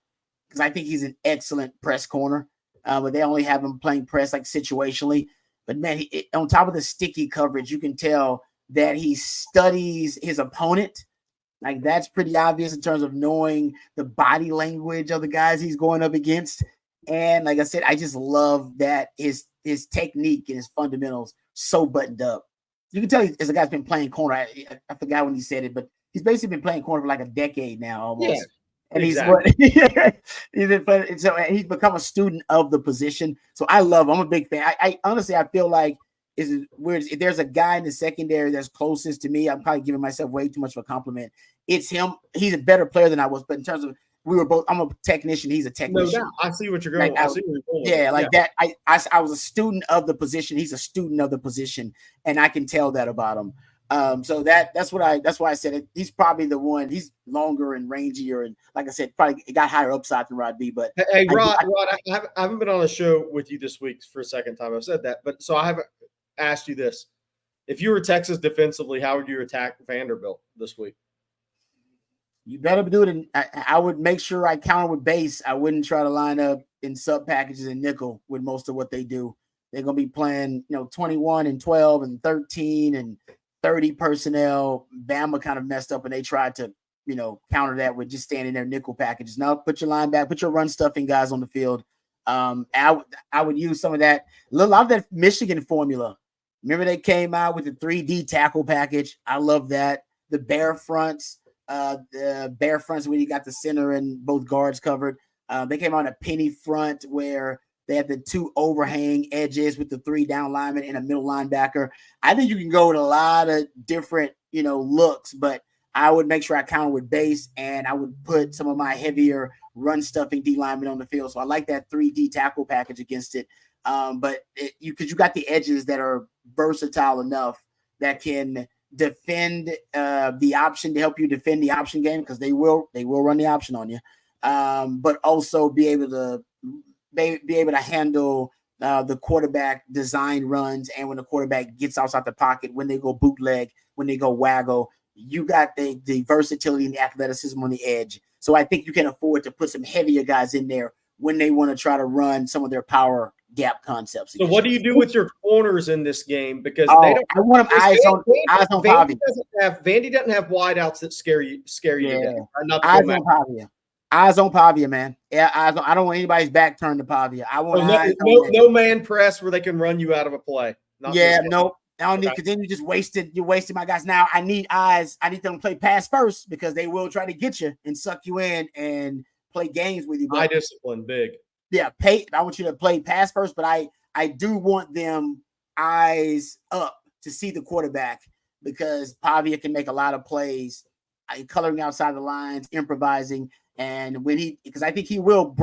because I think he's an excellent press corner. But they only have him playing press like situationally. But man, on top of the sticky coverage, you can tell that he studies his opponent. Like that's pretty obvious in terms of knowing the body language of the guys he's going up against. And like I said, I just love that his technique and his fundamentals so buttoned up. You can tell as a guy's been playing corner. I forgot when he said it, but he's basically been playing corner for like a decade now almost. Yeah, and exactly. He's become a student of the position. So I love him. I'm a big fan. I honestly, I feel like is weird. If there's a guy in the secondary that's closest to me, I'm probably giving myself way too much of a compliment. It's him. He's a better player than I was, but in terms of I'm a technician. He's a technician. No doubt. I see what you're going. That. I was a student of the position. He's a student of the position, and I can tell that about him. So that's why I said it. He's probably the one. He's longer and rangier, and like I said, probably got higher upside than Rod B. But hey, Rod, I haven't been on a show with you this week for a second time. I've said that, but so I haven't asked you this: if you were Texas defensively, how would you attack Vanderbilt this week? You better do it. I would make sure I counter with base. I wouldn't try to line up in sub packages and nickel with most of what they do. They're going to be playing, 21 and 12 and 13 and 30 personnel. Bama kind of messed up and they tried to, counter that with just standing there nickel packages. No, put your line back, put your run stuffing guys on the field. I would use some of that, a lot of that Michigan formula. Remember they came out with the 3D tackle package. I love that. The bear fronts. The bear fronts where you got the center and both guards covered. They came on a penny front where they had the two overhang edges with the 3 down linemen and a middle linebacker. I think you can go with a lot of different, looks, but I would make sure I counter with base and I would put some of my heavier run stuffing D linemen on the field. So I like that 3D tackle package against it. But because you got the edges that are versatile enough that can defend the option to help you defend the option game because they will run the option on you, but also be able to handle the quarterback design runs and when the quarterback gets outside the pocket, when they go bootleg, when they go waggle, you got the versatility and the athleticism on the edge. So I think you can afford to put some heavier guys in there when they want to try to run some of their power gap concepts. So what do you do with your corners in this game? Because they don't. I want them eyes on Pavia. Vandy doesn't have wideouts that scare you to death. Eyes on Pavia. Eyes on Pavia, man. Yeah, eyes on, I don't want anybody's back turned to Pavia. I want no man press where they can run you out of a play. No. I don't need because then you wasted my guys. Now I need eyes. I need them to play pass first because they will try to get you and suck you in and play games with you. High discipline, big. Yeah, I want you to play pass first, but I do want them eyes up to see the quarterback because Pavia can make a lot of plays, coloring outside the lines, improvising, and because I think he will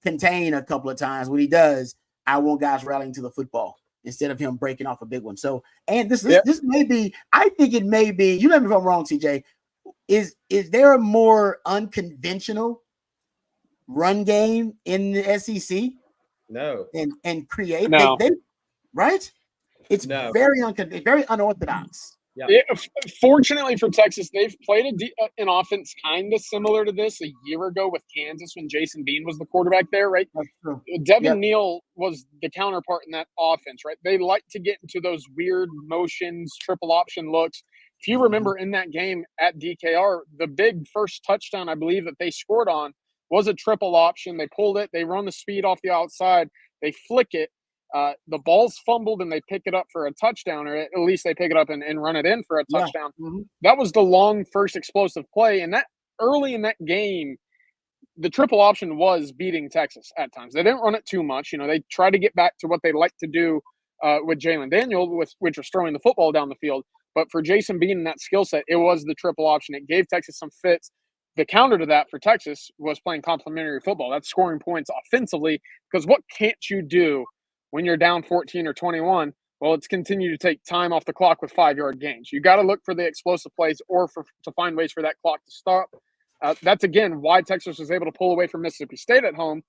contain a couple of times. When he does, I want guys rallying to the football instead of him breaking off a big one. So, and this may be, I think it may be. You let me know if I'm wrong, TJ. Is there a more unconventional run game in the SEC? No. And create no. They right? It's No. very unorthodox. Yeah, fortunately for Texas, they've played an offense kind of similar to this a year ago with Kansas when Jason Bean was the quarterback there, right? That's true. Devin Neal was the counterpart in that offense, right? They like to get into those weird motions, triple option looks. If you remember in that game at DKR, the big first touchdown I believe that they scored on was a triple option. They pulled it, they run the speed off the outside, they flick it. The ball's fumbled and they pick it up for a touchdown, or at least they pick it up and run it in for a touchdown. That was the long first explosive play. And that early in that game, the triple option was beating Texas at times. They didn't run it too much. They tried to get back to what they like to do with Jalen Daniel, which was throwing the football down the field. But for Jason Bean and that skill set, it was the triple option. It gave Texas some fits. The counter to that for Texas was playing complementary football. That's scoring points offensively, because what can't you do when you're down 14 or 21? Well, it's continue to take time off the clock with 5-yard gains. You got to look for the explosive plays or to find ways for that clock to stop. That's, again, why Texas was able to pull away from Mississippi State at home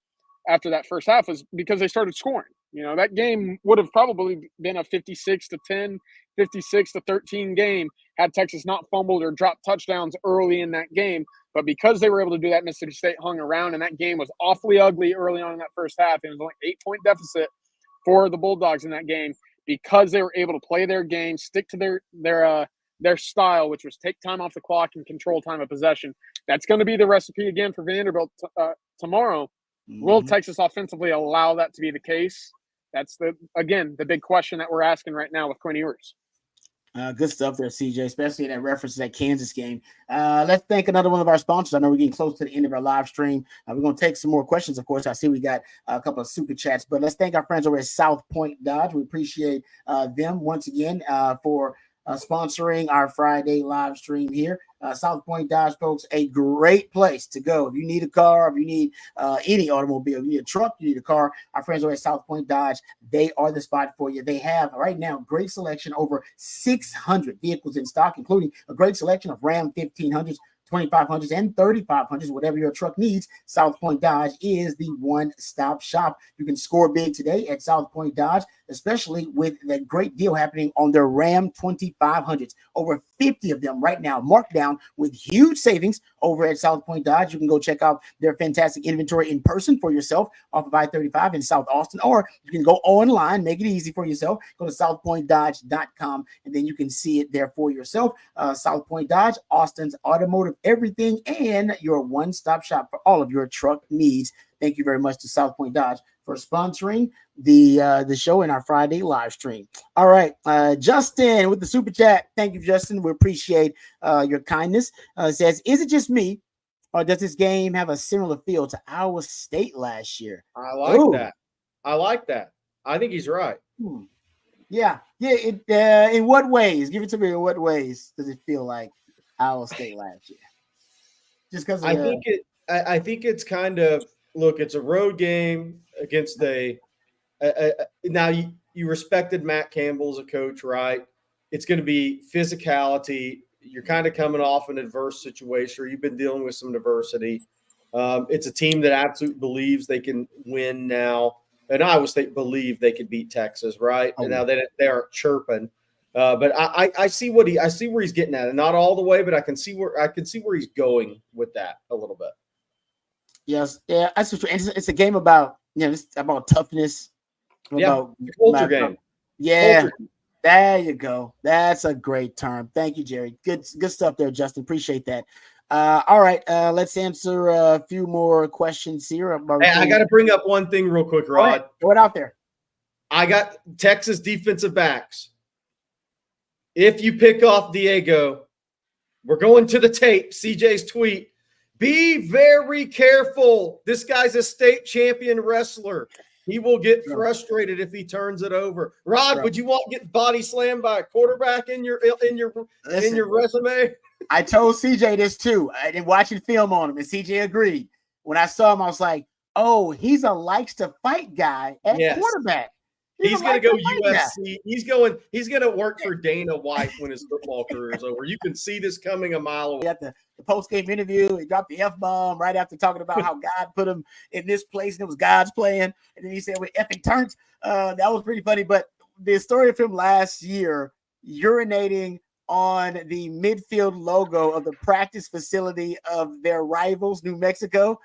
after that first half, is because they started scoring. That game would have probably been a 56-10, 56-13 game had Texas not fumbled or dropped touchdowns early in that game. But because they were able to do that, Mississippi State hung around, and that game was awfully ugly early on in that first half. It was only 8-point deficit for the Bulldogs in that game, because they were able to play their game, stick to their style, which was take time off the clock and control time of possession. That's going to be the recipe again for Vanderbilt tomorrow. Will Texas offensively allow that to be the case? That's the big question that we're asking right now with Quinn Ewers. Good stuff there, CJ, especially that reference to that Kansas game. Let's thank another one of our sponsors. I know we're getting close to the end of our live stream. We're going to take some more questions, of course. I see we got a couple of super chats, but let's thank our friends over at South Point Dodge. We appreciate them once again for sponsoring our Friday live stream here. South Point Dodge, folks, a great place to go. If you need a car, if you need any automobile, if you need a truck, you need a car, our friends over at South Point Dodge, they are the spot for you. They have right now great selection, over 600 vehicles in stock, including a great selection of Ram 1500s, 2500s, and 3500s. Whatever your truck needs, South Point Dodge is the one-stop shop. You can score big today at South Point Dodge, especially with that great deal happening on their Ram 2500s. Over 50 of them right now marked down with huge savings over at South Point Dodge. You can go check out their fantastic inventory in person for yourself off of I-35 in South Austin, or you can go online, make it easy for yourself. Go to southpointdodge.com, and then you can see it there for yourself. South Point Dodge, Austin's automotive everything, and your one-stop shop for all of your truck needs. Thank you very much to South Point Dodge for sponsoring the show in our Friday live stream. All right, Justin with the super chat. Thank you, Justin. We appreciate your kindness. Says, is it just me, or does this game have a similar feel to Iowa State last year? I like that. I think he's right. Yeah. In what ways? Give it to me. In what ways does it feel like Iowa State last year? Just because I think it's kind of, look, it's a road game against now you respected Matt Campbell as a coach, right? It's going to be physicality. You're kind of coming off an adverse situation, or you've been dealing with some adversity. It's a team that absolutely believes they can win now. And Iowa State believed they could beat Texas, right? And now they aren't chirping. But I see where he's getting at, and not all the way, but I can see where he's going with that a little bit. Yes, yeah, that's true. It's a game about it's about toughness. About culture game. Yeah, culture. There you go. That's a great term. Thank you, Jerry. Good stuff there, Justin. Appreciate that. All right, let's answer a few more questions here. I got to bring up one thing real quick, Rod. Right, throw it out there. I got Texas defensive backs. If you pick off Diego, we're going to the tape. CJ's tweet. Be very careful. This guy's a state champion wrestler. He will get frustrated if he turns it over. Rod, would you want to get body slammed by a quarterback in your resume? I told CJ this too. I did watching film on him, and CJ agreed. When I saw him, I was like, "Oh, he's a likes to fight guy at quarterback." He's going to go UFC. He's going to work for Dana White when his football career is over. You can see this coming a mile away. At the post-game interview, he dropped the F-bomb right after talking about how God put him in this place and it was God's plan. And then he said, with effing turns. That was pretty funny. But the story of him last year urinating on the midfield logo of the practice facility of their rivals, New Mexico,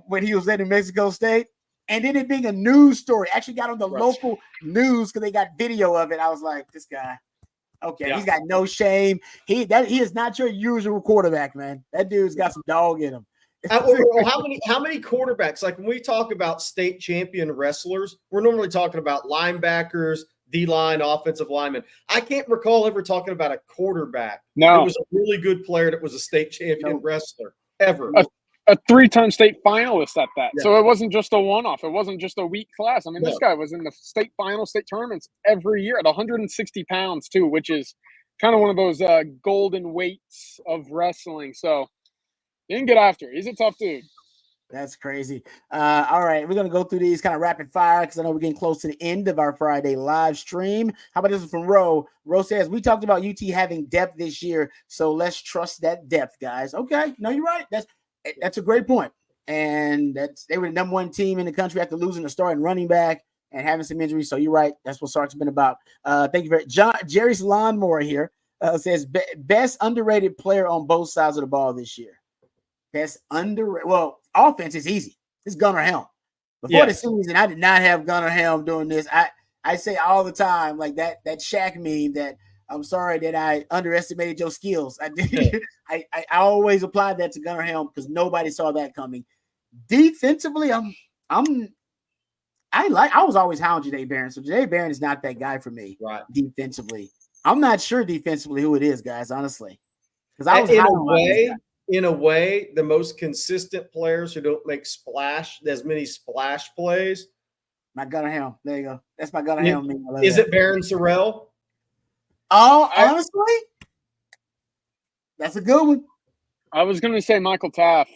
when he was at New Mexico State. And then it being a news story, actually got on the local news because they got video of it. I was like, this guy, okay, he's got no shame. He is not your usual quarterback, man. That dude's got some dog in him. How many quarterbacks? Like when we talk about state champion wrestlers, we're normally talking about linebackers, D-line, offensive linemen. I can't recall ever talking about a quarterback. No, it was a really good player that was a state champion wrestler ever. A 3-time state finalist at that. Yeah. So it wasn't just a one-off. It wasn't just a weak class. I mean, this guy was in the state final, state tournaments every year at 160 pounds too, which is kind of one of those golden weights of wrestling. So you can get after it. He's a tough dude. That's crazy. All right, we're going to go through these kind of rapid fire because I know we're getting close to the end of our Friday live stream. How about this one from Ro? Ro says, we talked about UT having depth this year, so let's trust that depth, guys. Okay, no, you're right. That's a great point. And they were the number one team in the country after losing a starting running back and having some injuries. So you're right. That's what Sark's been about. Thank you very much. Jerry's Lawnmower here says, best underrated player on both sides of the ball this year. Best underrated. Well, offense is easy. It's Gunnar Helm. Before the season, I did not have Gunnar Helm doing this. I say all the time, like that Shaq meme that I'm sorry that I underestimated your skills. I did. I always applied that to Gunnar Helm because nobody saw that coming. Defensively, I was always hounding Jahdae Barron. So Jahdae Barron is not that guy for me. Right. Defensively, I'm not sure defensively who it is, guys. Honestly, because I was in a way, the most consistent players who don't make as many splash plays. My Gunnar Helm. There you go. That's my Gunnar Helm. Is it Baron Sorrell? Oh, honestly, that's a good one. I was going to say Michael Taft.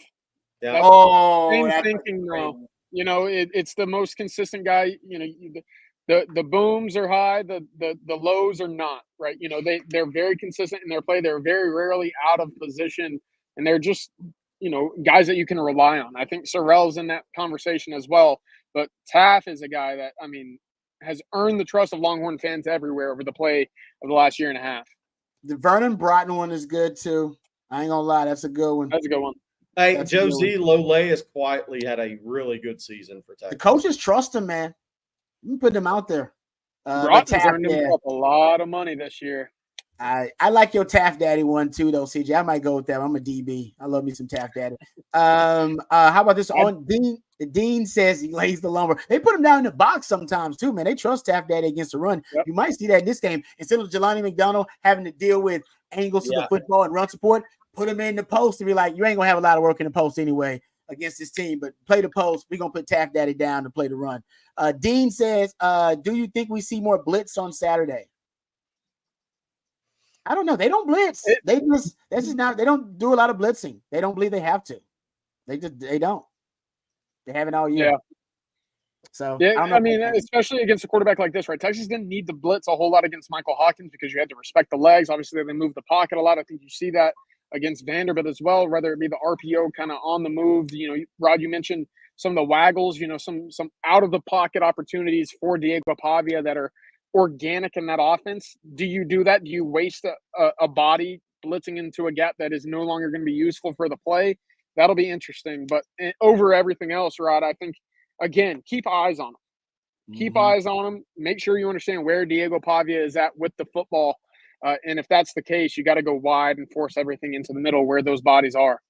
Yeah. Same thinking, though. You know, it's the most consistent guy. You know, the booms are high, the lows are not. Right. You know, they're very consistent in their play. They're very rarely out of position, and they're just, you know, guys that you can rely on. I think Sorrell's in that conversation as well, but Taft is a guy that, I mean, has earned the trust of Longhorn fans everywhere over the play of the last year and a half. The Vernon Broughton one is good too. I ain't gonna lie, that's a good one. That's a good one. Hey, Josie Lole has quietly had a really good season for Texas. The coaches trust him, man. You put them out there. Broughton's earned himself a lot of money this year. I like your Taft Daddy one too, though, CJ. I might go with that. I'm a DB. I love me some Taft Daddy. How about this? On Dean says he lays the lumber. They put him down in the box sometimes too, man. They trust Taft Daddy against the run. Yep. You might see that in this game. Instead of Jelani McDonald having to deal with angles to the football and run support, put him in the post and be like, you ain't gonna have a lot of work in the post anyway against this team, but play the post. We're gonna put Taft Daddy down to play the run. Dean says, do you think we see more blitz on Saturday? I don't know. They don't blitz. They don't do a lot of blitzing. They don't believe they have to. They don't. They haven't all year. Yeah. So I mean, especially against a quarterback like this, right? Texas didn't need to blitz a whole lot against Michael Hawkins because you had to respect the legs. Obviously, they moved the pocket a lot. I think you see that against Vanderbilt as well, whether it be the RPO kind of on the move. You know, Rod, you mentioned some of the waggles, you know, some out of the pocket opportunities for Diego Pavia that are organic in that offense. Do you do that? Do you waste a body blitzing into a gap that is no longer going to be useful for the play? That'll be interesting. But over everything else, Rod, I think, again, keep eyes on him. Keep eyes on him. Make sure you understand where Diego Pavia is at with the football. And if that's the case, you got to go wide and force everything into the middle where those bodies are.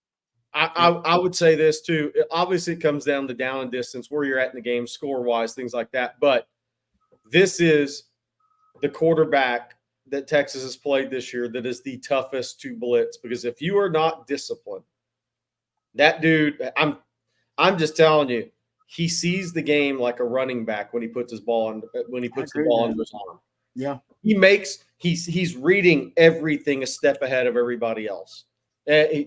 I would say this too. Obviously, it comes down to down and distance, where you're at in the game, score-wise, things like that. But this is the quarterback that Texas has played this year that is the toughest to blitz, because if you are not disciplined, that dude, I'm just telling you, he sees the game like a running back when he puts his ball on the ball into his arm. Yeah, he's reading everything a step ahead of everybody else.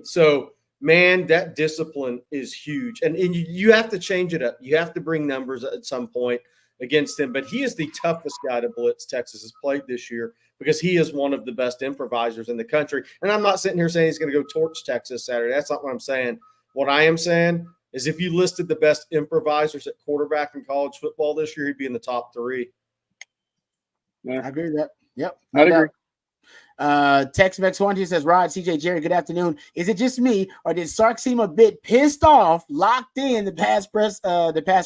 So, man, that discipline is huge, and you have to change it up. You have to bring numbers at some point against him, but he is the toughest guy to blitz Texas has played this year, because he is one of the best improvisers in the country. And I'm not sitting here saying he's going to go torch Texas Saturday. That's not what I'm saying. What I am saying is, if you listed the best improvisers at quarterback in college football this year, he'd be in the top 3. Yeah. I agree with that. Yep. I'd agree. Tex-Mex1 says, Rod, CJ, Jerry, good afternoon. Is it just me, or did Sark seem a bit pissed off, locked in the past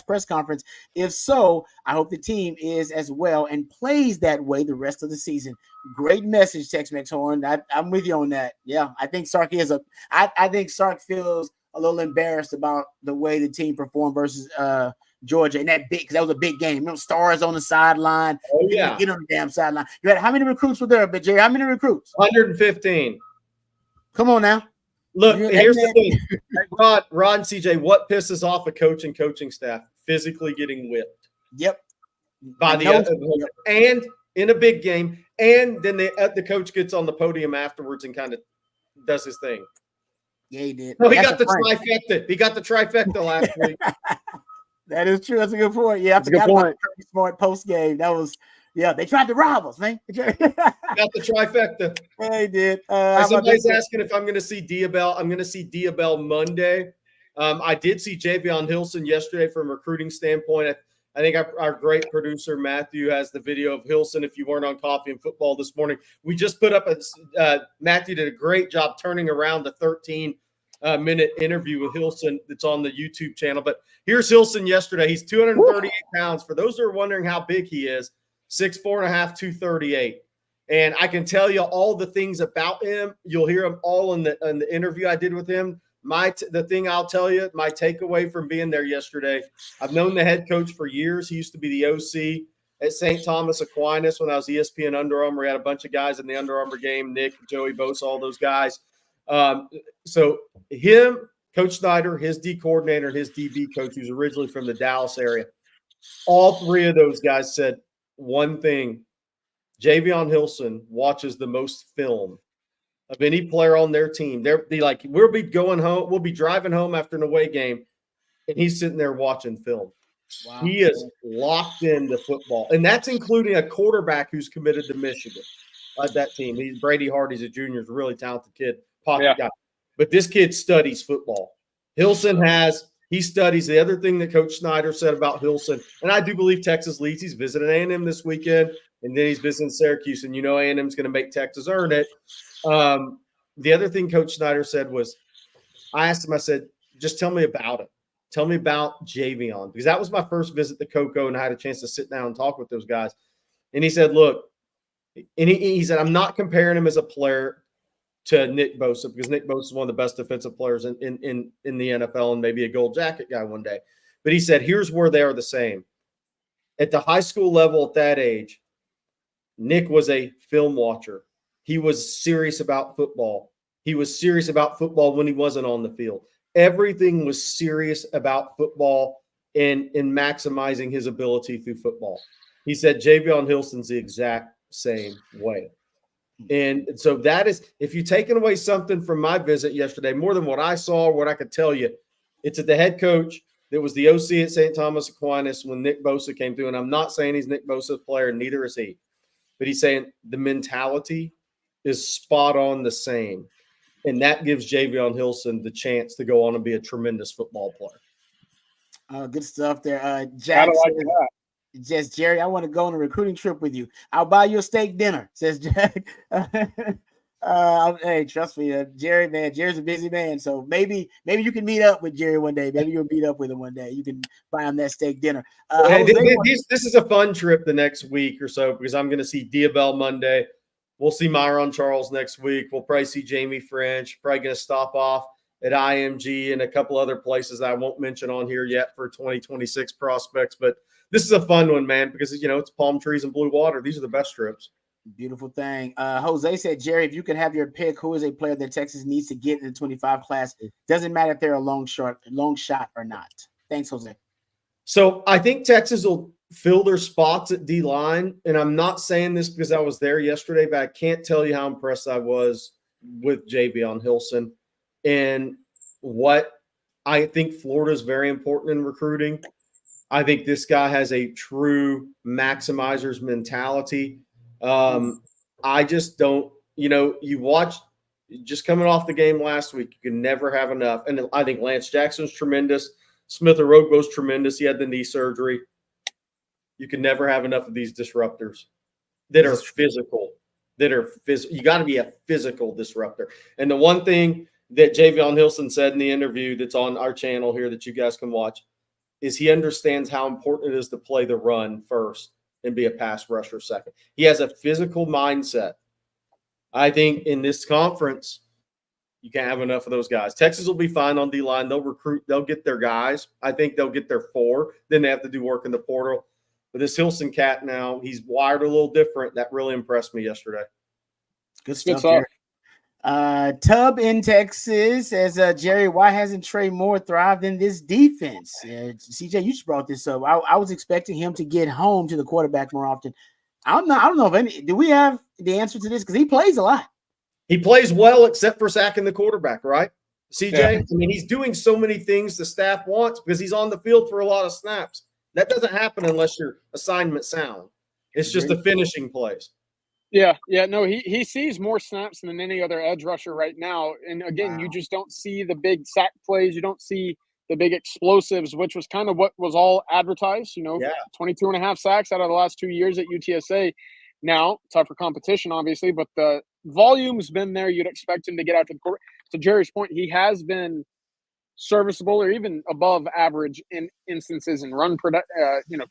press conference? If so, I hope the team is as well and plays that way the rest of the season. Great message, Tex-Mex Horn. I'm with you on that. Yeah, I think Sark I think Sark feels a little embarrassed about the way the team performed versus Georgia in that big, because that was a big game. You know, stars on the sideline. Oh, yeah. Get on the damn sideline. You had how many recruits were there, but Jerry? How many recruits? 115. Come on now. Look, here's the thing. Rod and CJ, what pisses off a coach and coaching staff? Physically getting whipped. Yep. By the and in a big game, and then the coach gets on the podium afterwards and kind of does his thing. Yeah, he did. No, he got the trifecta. He got the trifecta last week. That is true. That's a good point. Yeah, I forgot about the Kirby Smart post game. That was, they tried to rob us, man. Got the trifecta. Yeah, he did. Somebody's asking if I'm going to see Diabell. I'm going to see Diabell Monday. I did see Javion Hilson yesterday from a recruiting standpoint. I think our great producer, Matthew, has the video of Hilson. If you weren't on Coffee and Football this morning, we just put up Matthew did a great job turning around the 13-minute interview with Hilson that's on the YouTube channel. But here's Hilson yesterday. He's 238 pounds. For those that are wondering how big he is, 6'4.5", 238. And I can tell you all the things about him. You'll hear them all in the interview I did with him. The thing I'll tell you, my takeaway from being there yesterday, I've known the head coach for years. He used to be the OC at St. Thomas Aquinas when I was ESPN Under Armour. We had a bunch of guys in the Under Armour game, Nick, Joey Bosa, all those guys. So him, Coach Snyder, his D coordinator, and his DB coach, who's originally from the Dallas area, all three of those guys said one thing: Javion Hilson watches the most film of any player on their team. We'll be going home, we'll be driving home after an away game, and he's sitting there watching film. Wow. He is locked into football, and that's including a quarterback who's committed to Michigan. That team. Brady Hardy's a junior, is a really talented kid, pocket guy. But this kid studies football. Hilson he studies. The other thing that Coach Snyder said about Hilson, and I do believe Texas leads. He's visiting A&M this weekend, and then he's visiting Syracuse, and A&M's going to make Texas earn it. The other thing Coach Snyder said was, I asked him, I said, just tell me about it. Tell me about Javion, because that was my first visit to Cocoa, and I had a chance to sit down and talk with those guys. And he said, look, and he said, I'm not comparing him as a player to Nick Bosa, because Nick Bosa is one of the best defensive players in the NFL and maybe a gold jacket guy one day. But he said, here's where they are the same. At the high school level at that age, Nick was a film watcher. He was serious about football. He was serious about football when he wasn't on the field. Everything was serious about football and maximizing his ability through football. He said Javion Hilson's the exact same way. And so that is, if you've taken away something from my visit yesterday, more than what I saw, what I could tell you, it's at the head coach that was the OC at St. Thomas Aquinas when Nick Bosa came through. And I'm not saying he's Nick Bosa's player, neither is he. But he's saying the mentality is spot on the same. And that gives Javion Hilson the chance to go on and be a tremendous football player. Good stuff there. Jack says, Jerry, I want to go on a recruiting trip with you. I'll buy you a steak dinner, says Jack. Hey, trust me, Jerry, man. Jerry's a busy man. So maybe you can meet up with Jerry one day. Maybe you'll meet up with him one day. You can buy him that steak dinner. This is a fun trip the next week or so, because I'm going to see Diabell Monday. We'll see Myron Charles next week. We'll probably see Jamie French. Probably going to stop off at IMG and a couple other places I won't mention on here yet for 2026 prospects. But this is a fun one, man, because, it's palm trees and blue water. These are the best trips. Beautiful thing. Jose said, Jerry, if you could have your pick, who is a player that Texas needs to get in the 25 class? Doesn't matter if they're a long shot or not. Thanks, Jose. So I think Texas will fill their spots at D-line. And I'm not saying this because I was there yesterday, but I can't tell you how impressed I was with Javion Hilson. And what I think Florida is very important in recruiting. I think this guy has a true maximizer's mentality. I just don't, you watch just coming off the game last week, you can never have enough. And I think Lance Jackson's tremendous. Smith Orogbo's tremendous. He had the knee surgery. You can never have enough of these disruptors. that are physical. You got to be a physical disruptor. And the one thing that Javion Hilson said in the interview that's on our channel here that you guys can watch is he understands how important it is to play the run first and be a pass rusher second. He has a physical mindset. I think in this conference, you can't have enough of those guys. Texas will be fine on D-line. They'll recruit. They'll get their guys. I think they'll get their 4. Then they have to do work in the portal. But this Hilson cat now, he's wired a little different. That really impressed me yesterday. Good stuff. Tub in Texas says, Jerry, why hasn't Trey Moore thrived in this defense? CJ, you just brought this up. I was expecting him to get home to the quarterback more often. I don't know if do we have the answer to this? Because he plays a lot. He plays well except for sacking the quarterback, right? CJ, yeah. I mean, he's doing so many things the staff wants because he's on the field for a lot of snaps. That doesn't happen unless your assignment sound. It's just the finishing plays. Yeah. No, he sees more snaps than any other edge rusher right now. And again, you just don't see the big sack plays. You don't see the big explosives, which was kind of what was all advertised, 22 and a half sacks out of the last 2 years at UTSA. Now, tougher competition, obviously, but the volume's been there. You'd expect him to get out to the court. To Jerry's point, he has been serviceable or even above average in instances in run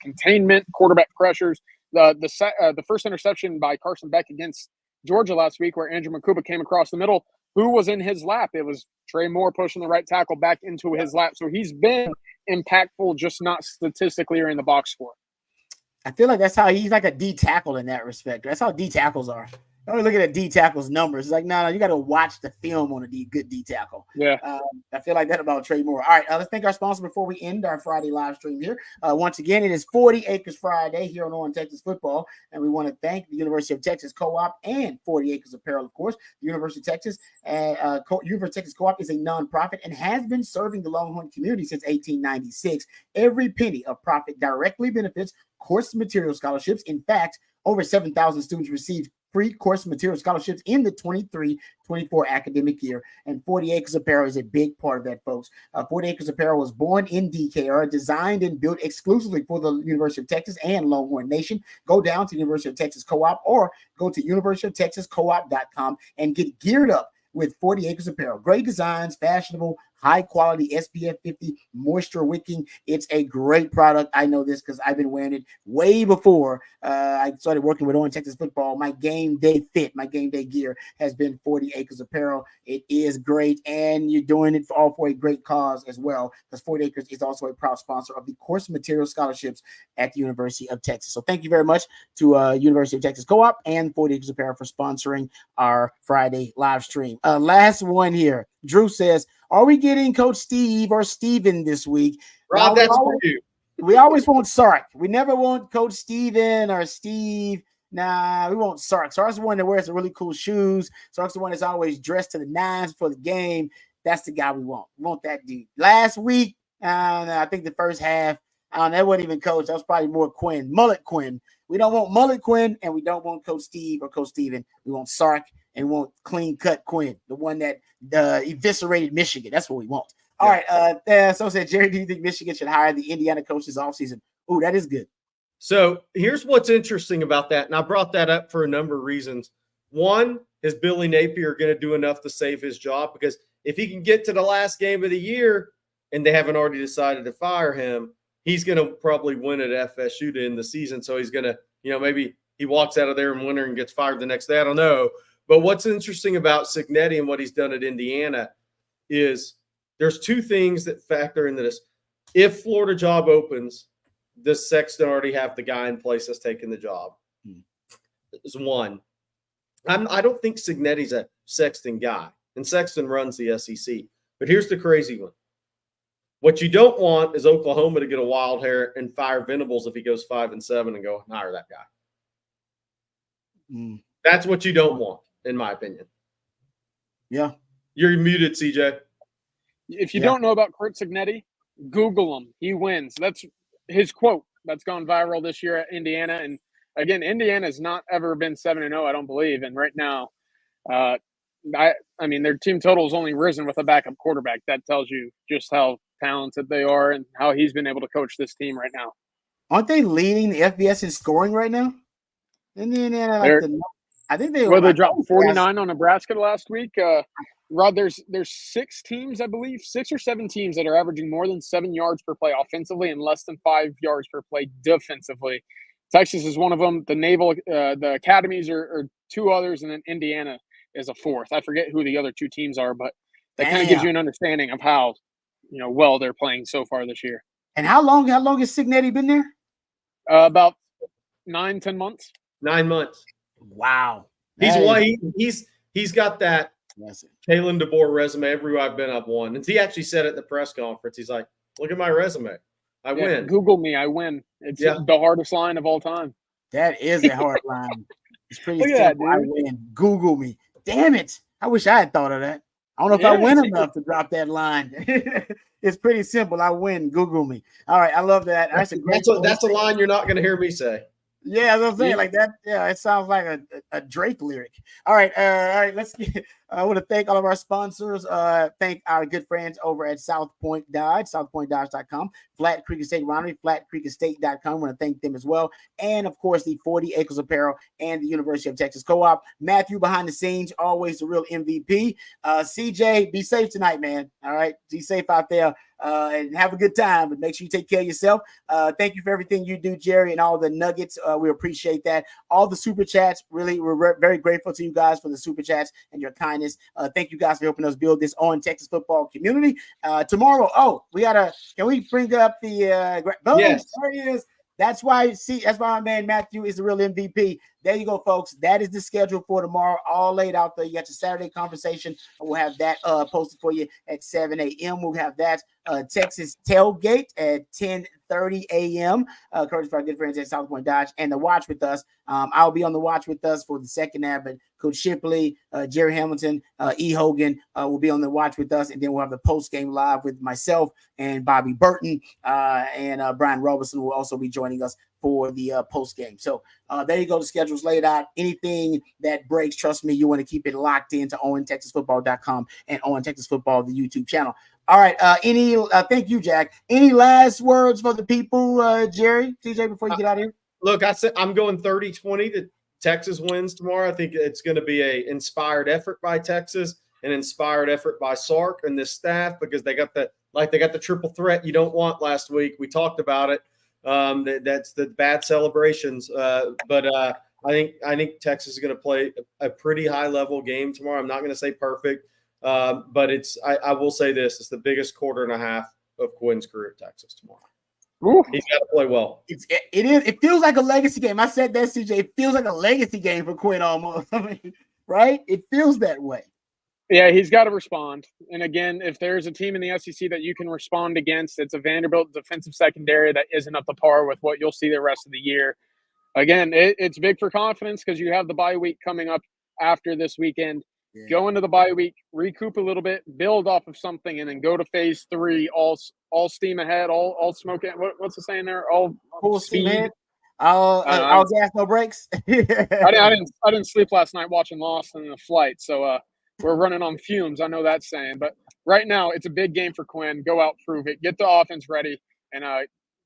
containment, quarterback pressures. The first interception by Carson Beck against Georgia last week, where Andrew Makuba came across the middle, who was in his lap? It was Trey Moore pushing the right tackle back into his lap. So he's been impactful, just not statistically or in the box score. I feel like that's how he's like a D tackle in that respect. That's how D tackles are. Don't look at a D tackle's numbers. It's like, no, you got to watch the film on a good D tackle. Yeah. I feel like that about Trey Moore. All right, let's thank our sponsor before we end our Friday live stream here. Once again, it is 40 Acres Friday here on Texas Football, and we want to thank the University of Texas Co-op and 40 Acres Apparel, of course. The University of Texas University of Texas Co-op is a nonprofit and has been serving the Longhorn community since 1896. Every penny of profit directly benefits course material scholarships. In fact, over 7,000 students received free course material scholarships in the 23-24 academic year, and 40 Acres Apparel is a big part of that, folks. 40 Acres Apparel was born in DKR, designed and built exclusively for the University of Texas and Longhorn Nation. Go down to University of Texas Co-op or go to universityoftexascoop.com and get geared up with 40 Acres Apparel. Great designs, fashionable, high quality, SPF 50, moisture wicking. It's a great product. I know this because I've been wearing it way before I started working with Texas Football. My game day fit, my game day gear has been 40 Acres Apparel. It is great, and you're doing it all for a great cause as well, because 40 Acres is also a proud sponsor of the course material scholarships at the University of Texas. So thank you very much to University of Texas Co-op and 40 Acres Apparel for sponsoring our Friday live stream. Last one here. Drew says, are we getting Coach Steve or Steven this week? Rob, that's for you. We always want Sark. We never want Coach Steven or Steve. Nah, we want Sark. Sark's the one that wears the really cool shoes. Sark's the one that's always dressed to the nines for the game. That's the guy we want. We want that dude. Last week, I think the first half, that wasn't even Coach. That was probably more Quinn. Mullet Quinn. We don't want Mullet Quinn, and we don't want Coach Steve or Coach Steven. We want Sark, and we want clean cut Quinn, the one that eviscerated Michigan. That's what we want. All right. So said Jerry, do you think Michigan should hire the Indiana coach this offseason? Oh, that is good. So here's what's interesting about that. And I brought that up for a number of reasons. One, is Billy Napier going to do enough to save his job? Because if he can get to the last game of the year and they haven't already decided to fire him, he's going to probably win at FSU to end the season. So he's going to, maybe he walks out of there in winter and gets fired the next day. I don't know. But what's interesting about Cignetti and what he's done at Indiana is there's two things that factor into this. If Florida job opens, does Sexton already have the guy in place that's taking the job? Is one. I don't think Cignetti's a Sexton guy, and Sexton runs the SEC. But here's the crazy one. What you don't want is Oklahoma to get a wild hair and fire Venables if he goes 5-7 and go hire that guy. That's what you don't want, in my opinion. Yeah. You're muted, CJ. If you don't know about Curt Cignetti, Google him. He wins. That's his quote that's gone viral this year at Indiana. And again, Indiana's not ever been 7-0, I don't believe. And right now, I mean, their team total has only risen with a backup quarterback. That tells you just how talented they are and how he's been able to coach this team right now. Aren't they leading the FBS in scoring right now? Indiana, I think they they dropped 49 on Nebraska last week. Rod, there's 6 teams, I believe, 6 or 7 teams that are averaging more than 7 yards per play offensively and less than 5 yards per play defensively. Texas is one of them. The the academies are 2 others, and then Indiana is a 4th. I forget who the other 2 teams are, but that kind of gives you an understanding of how well they're playing so far this year. And how long has Signetti been there? About 9-10 months. 9 months. Wow. He's got that Kalen DeBoer resume. Everywhere I've been, I've won. And he actually said at the press conference, he's like, "Look at my resume. I win. Google me, I win." It's the hardest line of all time. That is a hard line. It's pretty simple. I win. Google me. Damn it. I wish I had thought of that. I don't know if I win enough to drop that line. It's pretty simple. I win. Google me. All right. I love that. That's a line you're not going to hear me say. Yeah, that's what I'm saying. Like that. Yeah, it sounds like a Drake lyric. All right. Let's get. I want to thank all of our sponsors. Thank our good friends over at South Point Dodge, southpointdodge.com, Flat Creek Estate Winery, flatcreekestate.com. I want to thank them as well. And of course, the 40 Acres Apparel and the University of Texas Co-op. Matthew behind the scenes, always the real MVP. CJ, be safe tonight, man. All right. Be safe out there. And have a good time, but make sure you take care of yourself. Thank you for everything you do, Jerry, and all the nuggets. We appreciate that. All the super chats, really, we're very grateful to you guys for the super chats and your kindness. Thank you guys for helping us build this On Texas football community. Tomorrow, can we bring up the yes. There he is. That's why my man Matthew is the real MVP. There you go, folks. That is the schedule for tomorrow, all laid out there. You got your Saturday conversation. We'll have that posted for you at 7 a.m. We'll have that Texas tailgate at 10:30 a.m. Courtesy for our good friends at South Point Dodge. And the watch with us. I'll be on the watch with us for the second half, but Coach Shipley, Jerry Hamilton, E. Hogan will be on the watch with us. And then we'll have the post-game live with myself and Bobby Burton, and Brian Robertson will also be joining us for the post-game. So there you go. The schedule's laid out. Anything that breaks, trust me, you want to keep it locked into OwenTexasFootball.com and Owen Texas Football, the YouTube channel. All right. Thank you, Jack. Any last words for the people, Jerry, TJ, before you get out of here? Look, I said I'm going 30-20 that Texas wins tomorrow. I think it's going to be an inspired effort by Texas, an inspired effort by Sark and this staff, because they got the triple threat you don't want last week. We talked about it. That's the bad celebrations. But I think Texas is going to play a pretty high level game tomorrow. I'm not going to say perfect, but I will say this: it's the biggest quarter and a half of Quinn's career at Texas tomorrow. Ooh. He's got to play well. It feels like a legacy game. I said that, CJ. It feels like a legacy game for Quinn almost. I mean, right? It feels that way. Yeah, he's got to respond. And again, if there's a team in the SEC that you can respond against, it's a Vanderbilt defensive secondary that isn't up to par with what you'll see the rest of the year. Again, it's big for confidence because you have the bye week coming up after this weekend. Yeah. Go into the bye week, recoup a little bit, build off of something, and then go to phase 3, all steam ahead, all smoke. What's the saying there? All full steam ahead. All gas, no brakes. I didn't sleep last night watching Lost in the flight, so we're running on fumes. I know that saying, but right now it's a big game for Quinn. Go out, prove it, get the offense ready, and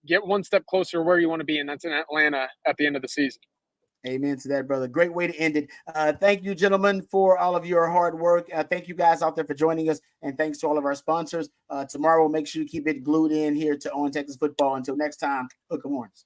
get one step closer to where you want to be, and that's in Atlanta at the end of the season. Amen to that, brother. Great way to end it. Thank you, gentlemen, for all of your hard work. Thank you guys out there for joining us, and thanks to all of our sponsors. Tomorrow, make sure you keep it glued in here to On Texas Football. Until next time, hook 'em horns.